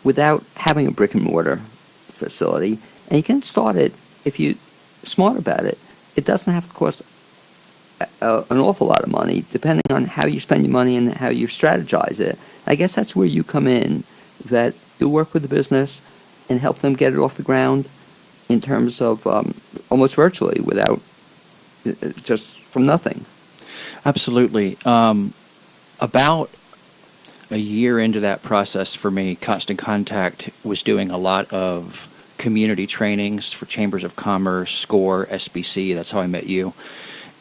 F: without having a brick and mortar facility, and you can start it if you're smart about it. It doesn't have to cost an awful lot of money, depending on how you spend your money and how you strategize it. I guess that's where you come in, that you work with the business and help them get it off the ground in terms of almost virtually, without just from nothing.
H: Absolutely. About a year into that process for me, Constant Contact was doing a lot of community trainings for Chambers of Commerce, SCORE, SBC. That's how I met you.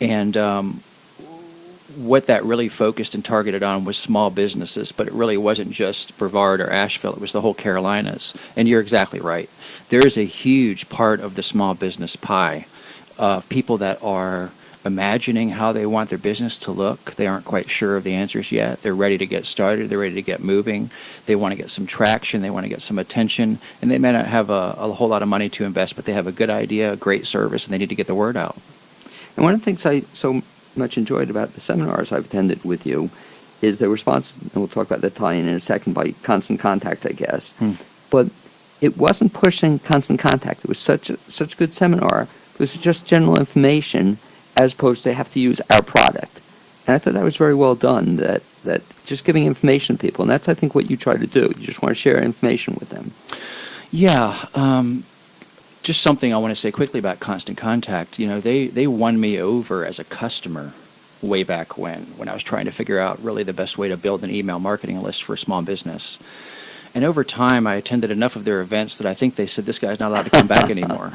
H: And what that really focused and targeted on was small businesses, but it really wasn't just Brevard or Asheville. It was the whole Carolinas. And you're exactly right. There is a huge part of the small business pie of people that are imagining how they want their business to look. They aren't quite sure of the answers yet. They're ready to get started. They're ready to get moving. They want to get some traction. They want to get some attention. And they may not have a whole lot of money to invest, but they have a good idea, a great service, and they need to get the word out.
F: And one of the things I so much enjoyed about the seminars I've attended with you is the response, and we'll talk about that tie-in in a second, by Constant Contact, I guess. But it wasn't pushing Constant Contact. It was such a good seminar. It was just general information, as opposed to have to use our product. And I thought that was very well done, that just giving information to people. And that's, I think, what you try to do. You just want to share information with them.
H: Yeah. Just something I want to say quickly about Constant Contact. They won me over as a customer way back when I was trying to figure out really the best way to build an email marketing list for a small business. And over time, I attended enough of their events that I think they said, this guy's not allowed to come back anymore.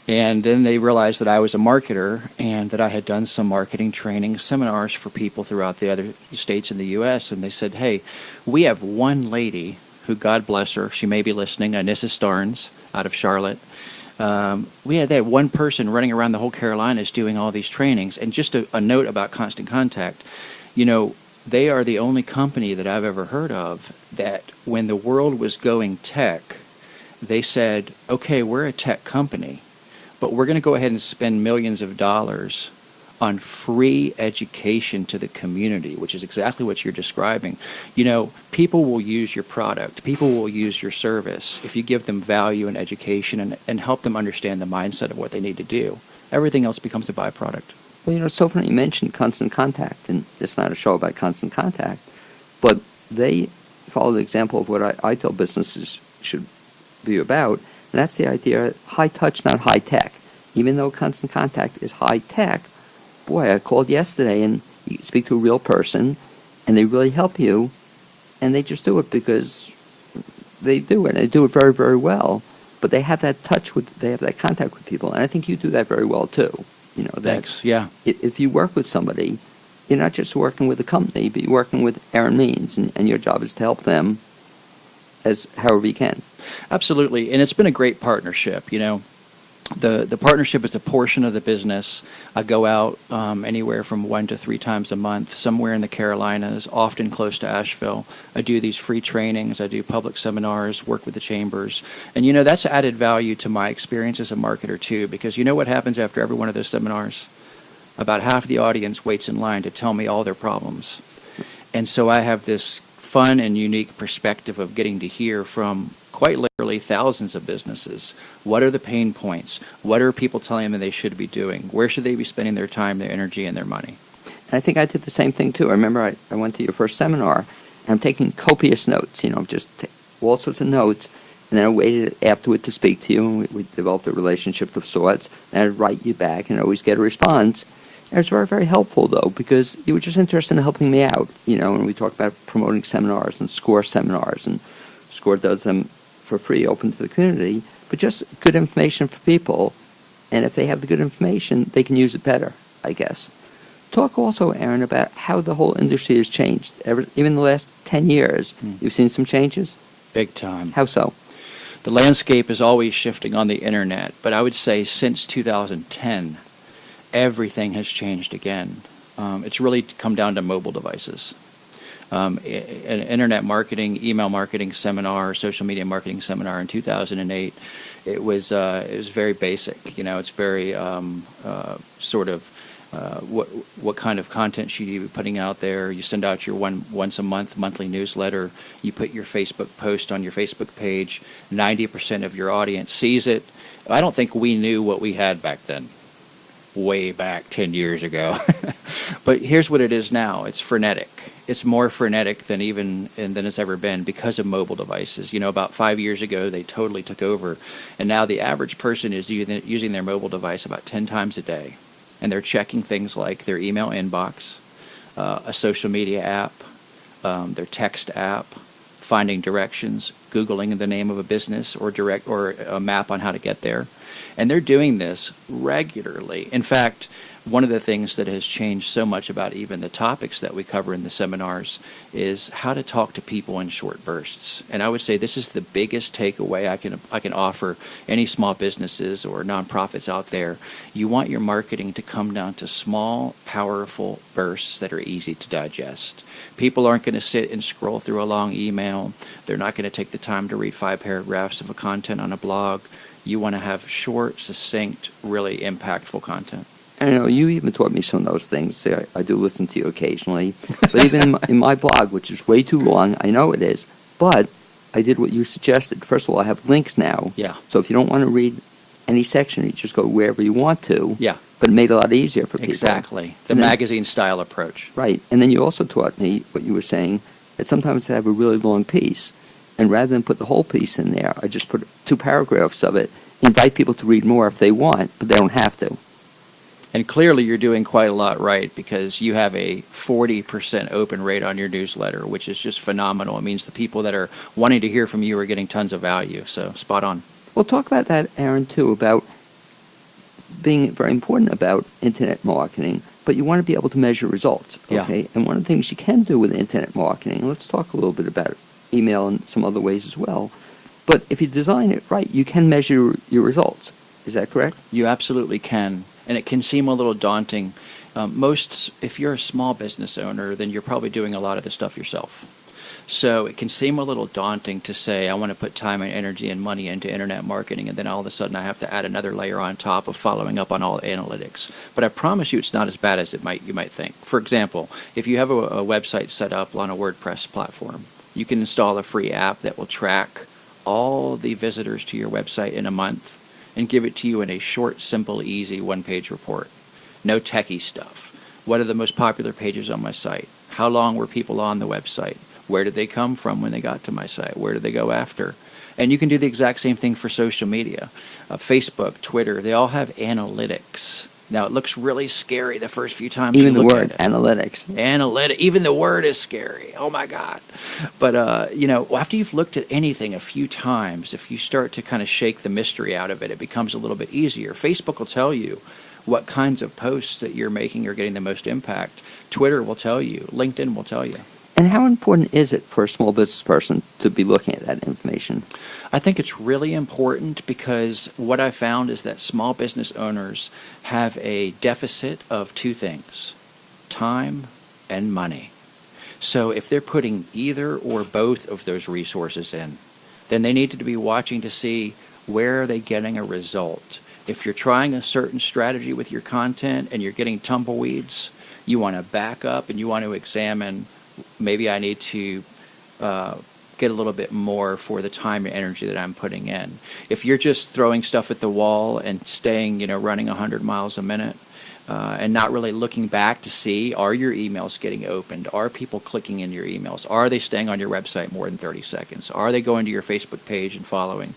H: And then they realized that I was a marketer and that I had done some marketing training seminars for people throughout the other states in the U.S. And they said, hey, we have one lady who, God bless her, she may be listening, Anissa Starnes out of Charlotte. They had one person running around the whole Carolinas doing all these trainings. And just a note about Constant Contact, they are the only company that I've ever heard of that when the world was going tech, they said, okay, we're a tech company, but we're going to go ahead and spend millions of dollars on free education to the community, which is exactly what you're describing. People will use your product. People will use your service if you give them value and education and help them understand the mindset of what they need to do. Everything else becomes a byproduct.
F: Well, it's so funny you mentioned Constant Contact, and it's not a show about Constant Contact, but they follow the example of what I tell businesses should be about, and that's the idea, high touch, not high tech. Even though Constant Contact is high tech, boy, I called yesterday, and you speak to a real person, and they really help you, and they just do it because they do it, and they do it very, very well. But they have that they have that contact with people, and I think you do that very well too. You know, that
H: Thanks. Yeah.
F: if you work with somebody, you're not just working with a company, but you're working with Aaron Means, and your job is to help them as however you can.
H: Absolutely, and it's been a great partnership. You know, the partnership is a portion of the business. I go out anywhere from 1 to 3 times a month, somewhere in the Carolinas, often close to Asheville. I do these free trainings. I do public seminars, work with the chambers. And, you know, that's added value to my experience as a marketer, too, because you know what happens after every one of those seminars? About half the audience waits in line to tell me all their problems. And so I have this fun and unique perspective of getting to hear from quite literally thousands of businesses. What are the pain points? What are people telling them they should be doing? Where should they be spending their time, their energy, and their money?
F: And I think I did the same thing too. I remember I went to your first seminar, and I'm taking copious notes, you know, just all sorts of notes, and then I waited afterward to speak to you, and we developed a relationship of sorts, and I'd write you back and always get a response. And it was very, very helpful, though, because you were just interested in helping me out, you know, and we talked about promoting seminars and SCORE seminars, and SCORE does them for free, open to the community, but just good information for people, and if they have the good information, they can use it better, I guess. Talk also, Aaron, about how the whole industry has changed. Even the last 10 years, you've seen some changes?
H: Big time.
F: How so?
H: The landscape is always shifting on the internet, but I would say since 2010, everything has changed again. It's really come down to mobile devices. An internet marketing, email marketing seminar, social media marketing seminar in 2008, it was very basic. You know, it's very sort of what kind of content should you be putting out there. You send out your once a month monthly newsletter. You put your Facebook post on your Facebook page. 90% of your audience sees it. I don't think we knew what we had back then. Way back 10 years ago. But here's what it is now. It's frenetic. It's more frenetic than it's ever been because of mobile devices. You know, about 5 years ago, they totally took over. And now the average person is using their mobile device about 10 times a day. And they're checking things like their email inbox, a social media app, their text app, finding directions, Googling the name of a business or a map on how to get there. And they're doing this regularly. In fact, one of the things that has changed so much about even the topics that we cover in the seminars is how to talk to people in short bursts. And I would say this is the biggest takeaway I can offer any small businesses or nonprofits out there. You want your marketing to come down to small, powerful bursts that are easy to digest. People aren't going to sit and scroll through a long email. They're not going to take the time to read 5 paragraphs of a content on a blog. You want to have short, succinct, really impactful content.
F: I know you even taught me some of those things. I do listen to you occasionally. But even in my blog, which is way too long, I know it is, but I did what you suggested. First of all, I have links now.
H: Yeah.
F: So if you don't want to read any section, you just go wherever you want to.
H: Yeah.
F: But it made it a lot easier for people.
H: Exactly. The magazine-style approach.
F: Right. And then you also taught me what you were saying, that sometimes I have a really long piece, and rather than put the whole piece in there, I just put 2 paragraphs of it, invite people to read more if they want, but they don't have to.
H: And clearly you're doing quite a lot right because you have a 40% open rate on your newsletter, which is just phenomenal. It means the people that are wanting to hear from you are getting tons of value. So spot on.
F: Well, talk about that, Aaron, too, about being very important about internet marketing, but you want to be able to measure results, okay?
H: Yeah.
F: And one of the things you can do with internet marketing, let's talk a little bit about email and some other ways as well, but if you design it right, you can measure your results. Is that correct?
H: You absolutely can. And it can seem a little daunting. If you're a small business owner, then you're probably doing a lot of the stuff yourself. So it can seem a little daunting to say, I want to put time and energy and money into internet marketing, and then all of a sudden I have to add another layer on top of following up on all the analytics. But I promise you it's not as bad as you might think. For example, if you have a website set up on a WordPress platform, you can install a free app that will track all the visitors to your website in a month and give it to you in a short, simple, easy one-page report. No techie stuff. What are the most popular pages on my site? How long were people on the website? Where did they come from when they got to my site? Where did they go after? And you can do the exact same thing for social media. Facebook, Twitter, they all have analytics Now, it looks really scary the first few times
F: Even
H: you
F: the
H: look
F: word,
H: at it.
F: analytics.
H: Even the word is scary. Oh, my God. But, after you've looked at anything a few times, if you start to kind of shake the mystery out of it, it becomes a little bit easier. Facebook will tell you what kinds of posts that you're making are getting the most impact. Twitter will tell you. LinkedIn will tell you.
F: And how important is it for a small business person to be looking at that information?
H: I think it's really important because what I found is that small business owners have a deficit of two things, time and money. So if they're putting either or both of those resources in, then they need to be watching to see where are they getting a result. If you're trying a certain strategy with your content and you're getting tumbleweeds, you want to back up and you want to examine, maybe I need to get a little bit more for the time and energy that I'm putting in. If you're just throwing stuff at the wall and staying, running 100 miles a minute and not really looking back to see, are your emails getting opened? Are people clicking in your emails? Are they staying on your website more than 30 seconds? Are they going to your Facebook page and following?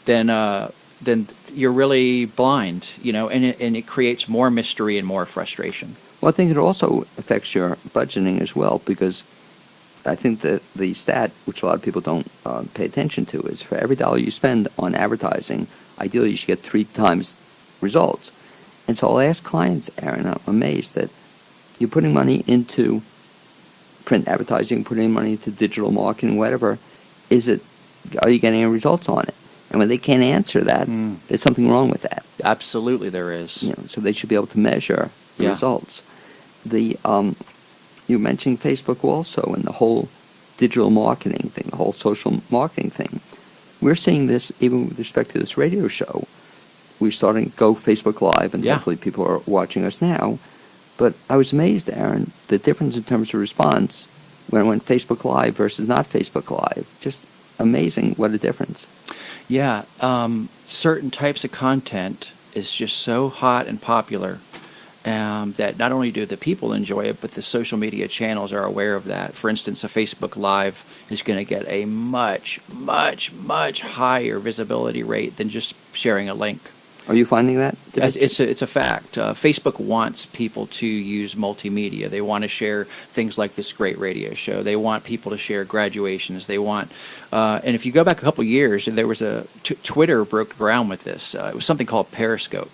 H: Then you're really blind, and it creates more mystery and more frustration.
F: Well, I think it also affects your budgeting as well, because I think that the stat, which a lot of people don't pay attention to, is for every dollar you spend on advertising, ideally you should get 3 times results. And so I'll ask clients, Aaron, I'm amazed that you're putting money into print advertising, putting money into digital marketing, whatever. Are you getting any results on it? And when they can't answer that, there's something wrong with that.
H: Absolutely there is.
F: So they should be able to measure the results. You mentioned Facebook also, and the whole digital marketing thing, the whole social marketing thing. We're seeing this even with respect to this radio show. We're starting to go Facebook Live, and hopefully people are watching us now. But I was amazed, Aaron, the difference in terms of response when I went Facebook Live versus not Facebook Live. Just amazing what a difference.
H: Yeah, certain types of content is just so hot and popular that not only do the people enjoy it, but the social media channels are aware of that. For instance, a Facebook Live is going to get a much, much, much higher visibility rate than just sharing a link.
F: Are you finding that?
H: It's a fact. Facebook wants people to use multimedia. They want to share things like this great radio show. They want people to share graduations. They want, and if you go back a couple years, there was Twitter broke ground with this. It was something called Periscope.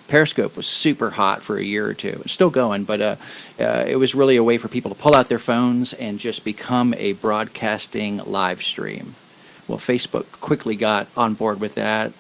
H: Periscope was super hot for a year or two. It's still going, but it was really a way for people to pull out their phones and just become a broadcasting live stream. Well, Facebook quickly got on board with that.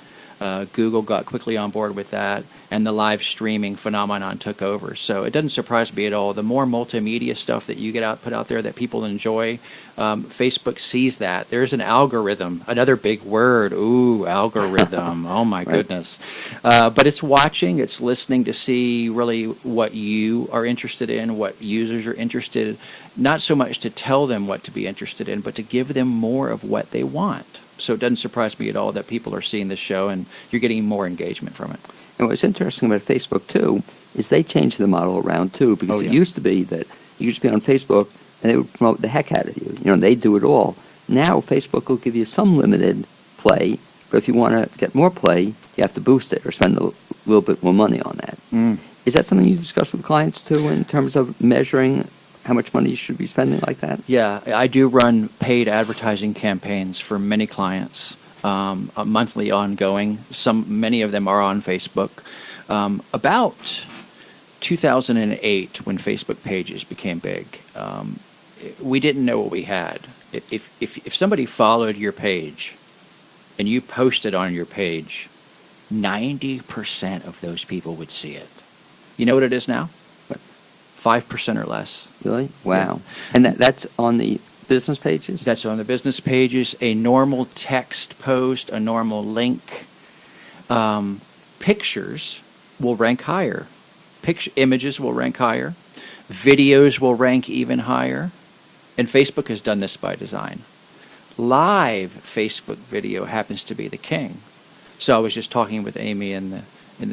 H: Google got quickly on board with that, and the live streaming phenomenon took over. So it doesn't surprise me at all. The more multimedia stuff that you put out there that people enjoy, Facebook sees that. There's an algorithm, another big word. Ooh, algorithm. Oh, my goodness. But it's watching, it's listening to see really what you are interested in, what users are interested in, not so much to tell them what to be interested in, but to give them more of what they want. So it doesn't surprise me at all that people are seeing this show and you're getting more engagement from it.
F: And what's interesting about Facebook, too, is they changed the model around, too, because it used to be that you could just be on Facebook and they would promote the heck out of you. They do it all. Now Facebook will give you some limited play, but if you want to get more play, you have to boost it or spend a little bit more money on that. Is that something you discuss with clients, too, in terms of measuring how much money you should be spending like that?
H: Yeah, I do run paid advertising campaigns for many clients, monthly ongoing. Many of them are on Facebook. About 2008, when Facebook pages became big, we didn't know what we had. If somebody followed your page and you posted on your page, 90% of those people would see it. You know what it is now? 5% or less.
F: Really? Wow. Yeah. And that's on the business pages?
H: That's on the business pages. A normal text post, a normal link. Pictures will rank higher. Images will rank higher. Videos will rank even higher. And Facebook has done this by design. Live Facebook video happens to be the king. So I was just talking with Amy in the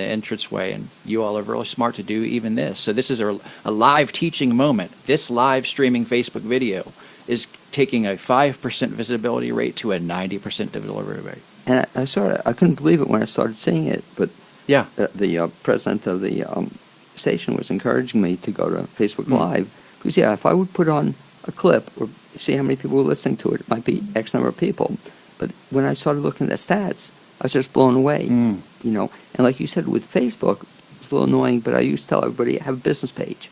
H: entranceway, and you all are really smart to do even this. So this is a live teaching moment. This live streaming Facebook video is taking a 5% visibility rate to a 90% visibility rate.
F: And I couldn't believe it when I started seeing it, but the president of the conversation was encouraging me to go to Facebook Live. Because, yeah, if I would put on a clip or see how many people were listening to it, it might be X number of people. But when I started looking at the stats, I was just blown away, you know. And like you said, with Facebook, it's a little annoying, but I used to tell everybody, have a business page.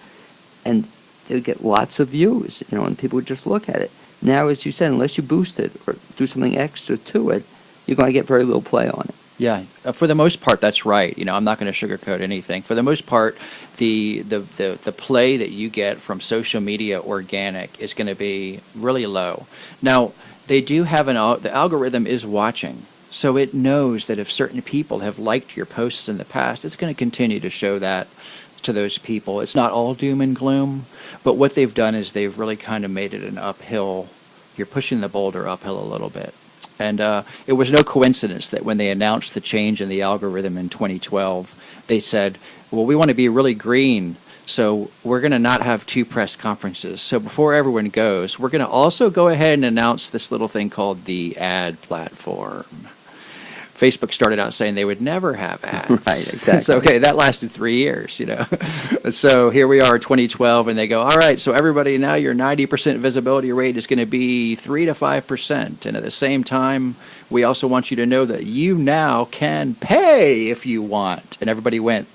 F: And they would get lots of views, you know, and people would just look at it. Now, as you said, unless you boost it or do something extra to it, you're going to get very little play on it.
H: Yeah, for the most part, that's right. You know, I'm not going to sugarcoat anything. For the most part, the play that you get from social media organic is going to be really low. Now, they do have the algorithm is watching, so it knows that if certain people have liked your posts in the past, it's going to continue to show that to those people. It's not all doom and gloom, but what they've done is they've really kind of made it an uphill. You're pushing the boulder uphill a little bit. And it was no coincidence that when they announced the change in the algorithm in 2012, they said, well, we want to be really green, so we're going to not have 2 press conferences. So before everyone goes, we're going to also go ahead and announce this little thing called the ad platform. Facebook started out saying they would never have ads.
F: Right, exactly.
H: So, okay, that lasted 3 years, you know. So here we are, 2012, and they go, all right, so everybody, now your 90% visibility rate is going to be 3 to 5%. And at the same time, we also want you to know that you now can pay if you want. And everybody went,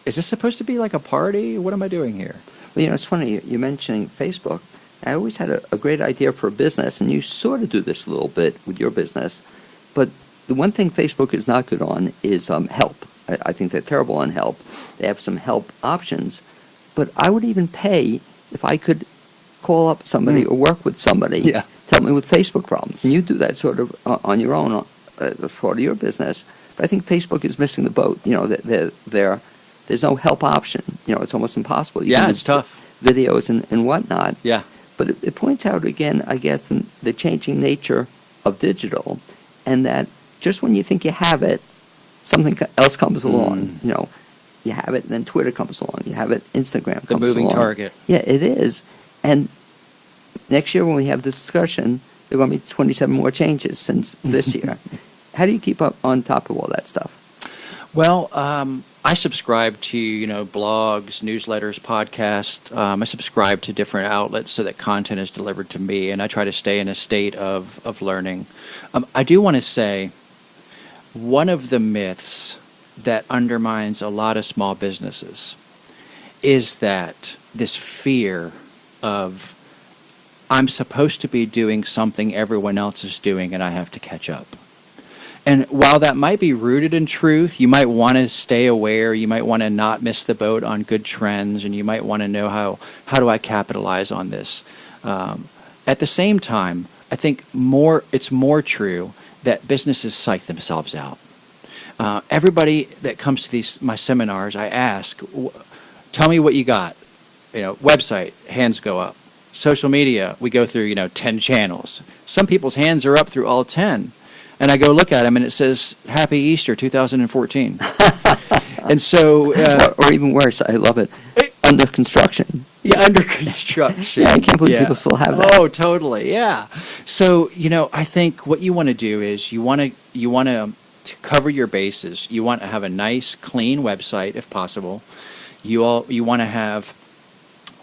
H: is this supposed to be like a party? What am I doing here?
F: Well, you know, it's funny, you're mentioning Facebook. I always had a great idea for a business, and you sort of do this a little bit with your business, but the one thing Facebook is not good on is help. I think they're terrible on help. They have some help options, but I would even pay if I could call up somebody or work with somebody to help me with Facebook problems. And you do that sort of on your own as part of your business. But I think Facebook is missing the boat. You know, there's no help option. You know, it's almost impossible. You can
H: it's tough.
F: Videos and whatnot.
H: Yeah.
F: But it points out, again, I guess, the changing nature of digital, and that just when you think you have it, something else comes along. You know, you have it, and then Twitter comes along. You have it, Instagram comes along.
H: The moving target.
F: Yeah, it is. And next year when we have this discussion, there are going to be 27 more changes since this year. How do you keep up on top of all that stuff?
H: Well, I subscribe to, you know, blogs, newsletters, podcasts. I subscribe to different outlets so that content is delivered to me, and I try to stay in a state of learning. I do want to say one of the myths that undermines a lot of small businesses is that this fear of I'm supposed to be doing something everyone else is doing and I have to catch up. And while that might be rooted in truth, you might want to stay aware, you might want to not miss the boat on good trends, and you might want to know how do I capitalize on this. At the same time, I think it's more true that businesses psych themselves out. Everybody that comes to my seminars, I ask, tell me what you got. You know, website, hands go up. Social media, we go through, 10 channels. Some people's hands are up through all 10. And I go look at them, and it says, Happy Easter 2014. And so...
F: or even worse, I love it, under construction.
H: Yeah, under construction.
F: Yeah, I can't believe people still have that.
H: Oh, totally, yeah. So, I think what you want to do is you want to cover your bases. You want to have a nice, clean website, if possible. You want to have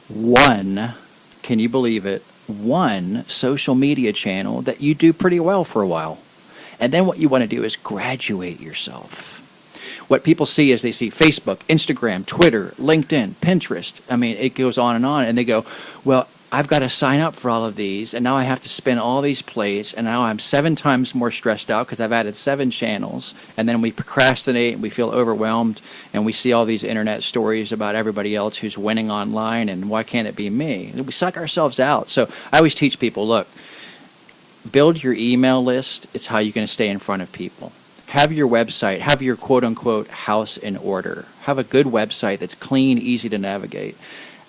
H: one, can you believe it, one social media channel that you do pretty well for a while. And then what you want to do is graduate yourself. What people see is they see Facebook, Instagram, Twitter, LinkedIn, Pinterest. I mean, it goes on, and they go, well, I've got to sign up for all of these, and now I have to spin all these plates, and now I'm 7 times more stressed out because I've added 7 channels. And then we procrastinate, and we feel overwhelmed, and we see all these internet stories about everybody else who's winning online, and why can't it be me? And we suck ourselves out. So I always teach people, look, build your email list. It's how you're going to stay in front of people. Have your website, have your quote-unquote house in order. Have a good website that's clean, easy to navigate.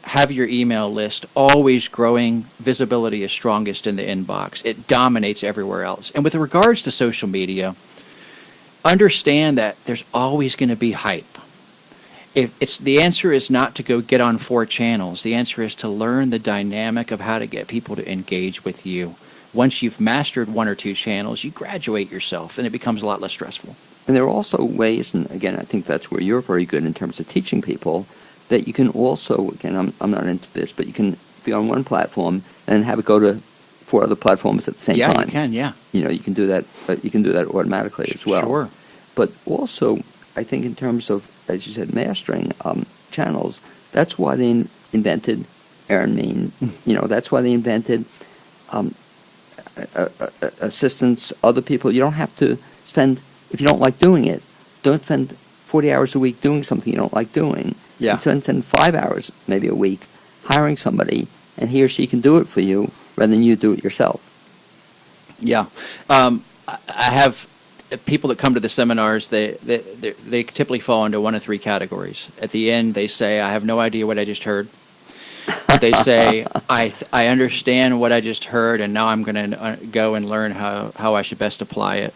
H: Have your email list always growing. Visibility is strongest in the inbox. It dominates everywhere else. And with regards to social media, understand that there's always going to be hype. The answer is not to go get on 4 channels. The answer is to learn the dynamic of how to get people to engage with you. Once you've mastered 1 or 2 channels, you graduate yourself, and it becomes a lot less stressful.
F: And there are also ways, and again, I think that's where you're very good in terms of teaching people, that you can also, again, I'm not into this, but you can be on one platform and have it go to 4 other platforms at the same time.
H: Yeah, you can, yeah.
F: You know, you can do that. You can do that automatically as well.
H: Sure.
F: But also, I think in terms of, as you said, mastering channels, that's why they invented Aaron Mean. You know, that's why they invented assistants, other people. You don't have to spend, if you don't like doing it, don't spend 40 hours a week doing something you don't like doing.
H: Yeah.
F: And spend 5 hours, maybe a week, hiring somebody, and he or she can do it for you rather than you do it yourself.
H: Yeah. I have people that come to the seminars, they typically fall into one of 3 categories. At the end, they say, I have no idea what I just heard. They say, I understand what I just heard, and now I'm going to go and learn how I should best apply it.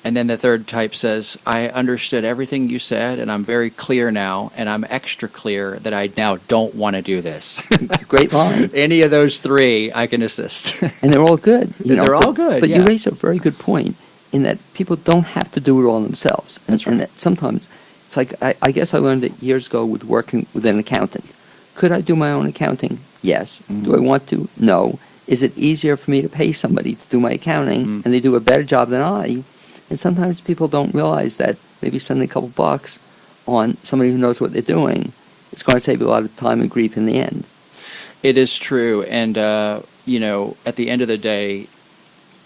H: And then the third type says, I understood everything you said, and I'm very clear now, and I'm extra clear that I now don't want to do this.
F: Great line.
H: Any of those 3, I can assist.
F: And they're all good.
H: They're all good,
F: But
H: yeah.
F: you raise a very good point in that people don't have to do it all themselves. And,
H: That's right.
F: and that sometimes, it's like, I guess I learned it years ago with working with an accountant. Could I do my own accounting? Yes.
H: Mm-hmm.
F: Do I want to? No. Is it easier for me to pay somebody to do my accounting,
H: Mm-hmm.
F: and they do a better job than I? And sometimes people don't realize that maybe spending a couple bucks on somebody who knows what they're doing is going to save you a lot of time and grief in the end.
H: It is true. And, you know, at the end of the day,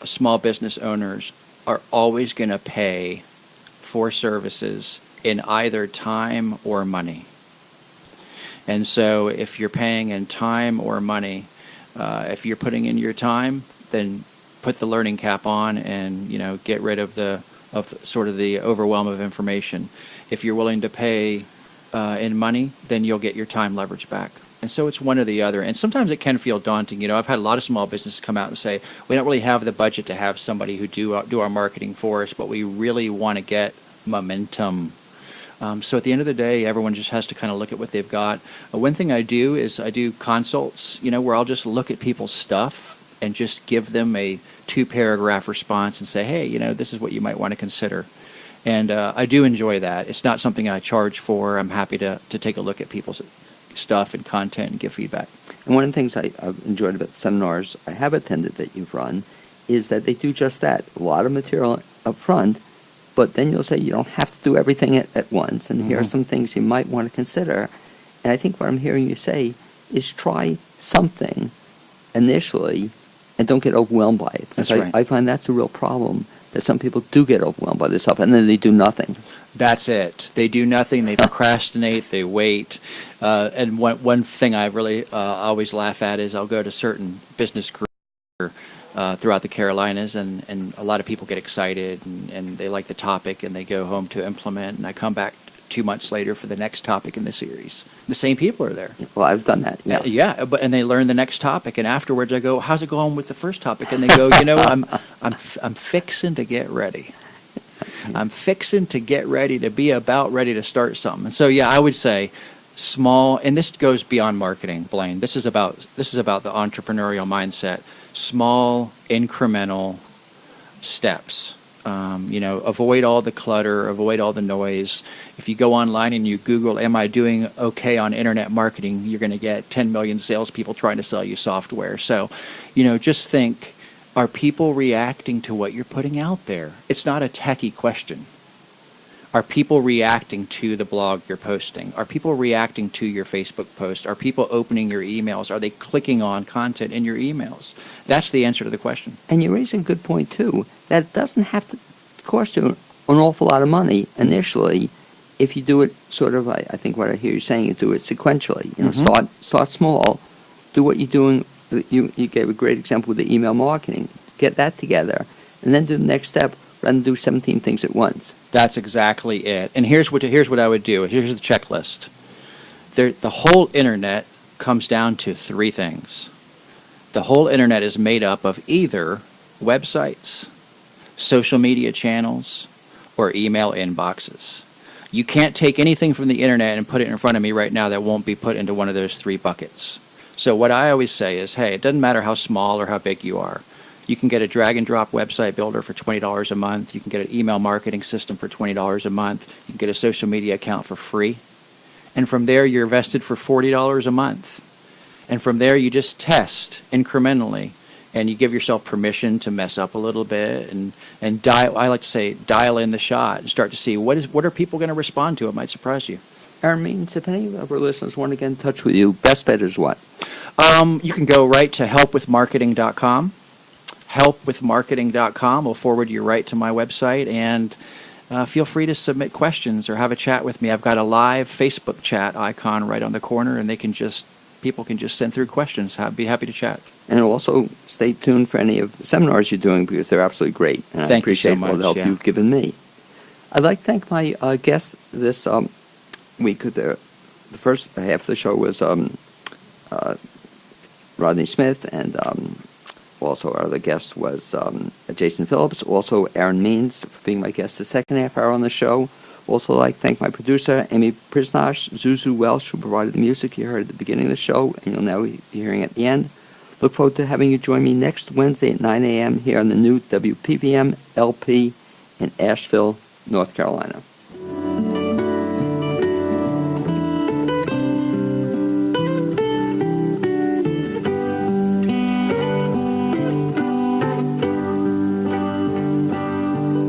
H: small business owners are always going to pay for services in either time or money. And so if you're paying in time or money, if you're putting in your time, then put the learning cap on and, you know, get rid of sort of the overwhelm of information. If you're willing to pay in money, then you'll get your time leverage back. And so it's one or the other. And sometimes it can feel daunting. You know, I've had a lot of small businesses come out and say, we don't really have the budget to have somebody who do our marketing for us, but we really want to get momentum. So at the end of the day, everyone just has to kind of look at what they've got. One thing I do is I do consults, you know, where I'll just look at people's stuff and just give them a 2-paragraph response and say, hey, you know, this is what you might want to consider. And I do enjoy that. It's not something I charge for. I'm happy to take a look at people's stuff and content and give feedback.
F: And one of the things I've enjoyed about the seminars I have attended that you've run is that they do just that. A lot of material up front, but then you'll say you don't have to do everything at once, and here are some things you might want to consider. And I think what I'm hearing you say is try something initially and don't get overwhelmed by it. Because
H: That's right.
F: I find that's a real problem, that some people do get overwhelmed by this stuff, and then they do nothing.
H: That's it. They do nothing. They procrastinate. They wait. And one thing I really always laugh at is I'll go to certain business groups throughout the Carolinas, and a lot of people get excited, and they like the topic, and they go home to implement, and I come back 2 months later for the next topic in the series. The same people are there.
F: Well, I've done that, yeah.
H: Yeah, and they learn the next topic, and afterwards I go, how's it going with the first topic? And they go, you know, I'm fixing to get ready. I'm fixing to get ready to be about ready to start something. And so, yeah, I would say small, and this goes beyond marketing, Blaine. This is about the entrepreneurial mindset. Small, incremental steps. You know, avoid all the clutter, avoid all the noise. If you go online and you Google, am I doing okay on internet marketing, you're going to get 10 million salespeople trying to sell you software. So, you know, just think, are people reacting to what you're putting out there? It's not a techie question. Are people reacting to the blog you're posting? Are people reacting to your Facebook post? Are people opening your emails? Are they clicking on content in your emails? That's the answer to the question.
F: And you're raising a good point, too, that it doesn't have to cost you an awful lot of money initially if you do it sort of, I think what I hear you saying is do it sequentially. You know, start small, do what you're doing. You gave a great example with the email marketing. Get that together, and then do the next step rather than do 17 things at once.
H: That's exactly it. And here's what I would do. Here's the checklist. The whole internet comes down to 3 things. The whole internet is made up of either websites, social media channels, or email inboxes. You can't take anything from the internet and put it in front of me right now that won't be put into one of those 3 buckets. So what I always say is, hey, it doesn't matter how small or how big you are. You can get a drag-and-drop website builder for $20 a month. You can get an email marketing system for $20 a month. You can get a social media account for free. And from there, you're vested for $40 a month. And from there, you just test incrementally. And you give yourself permission to mess up a little bit and dial, I like to say, dial in the shot and start to see what are people going to respond to. It might surprise you.
F: Aaron Means, if any of our listeners want to get in touch with you, best bet is what?
H: You can go right to helpwithmarketing.com. Helpwithmarketing.com will forward you right to my website, and feel free to submit questions or have a chat with me. I've got a live Facebook chat icon right on the corner, and people can just send through questions. I'd be happy to chat.
F: And also stay tuned for any of the seminars you're doing because they're absolutely great. And I appreciate all the help you've given me. I'd like to thank my guests this week. The first half of the show was Rodney Smith, and also our other guest was Jason Phillips. Also Aaron Means for being my guest the second half hour on the show. Also like to thank my producer, Amy Prisnash, Zuzu Welsh, who provided the music you heard at the beginning of the show, and you'll now be hearing at the end. Look forward to having you join me next Wednesday at 9 a.m. here on the new WPVM LP in Asheville, North Carolina.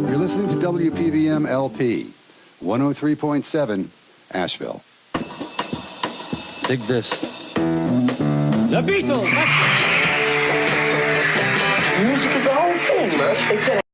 D: You're listening to WPVM LP, 103.7, Asheville.
I: Dig this.
J: The Beatles!
K: Music is a whole thing, Murph. It's an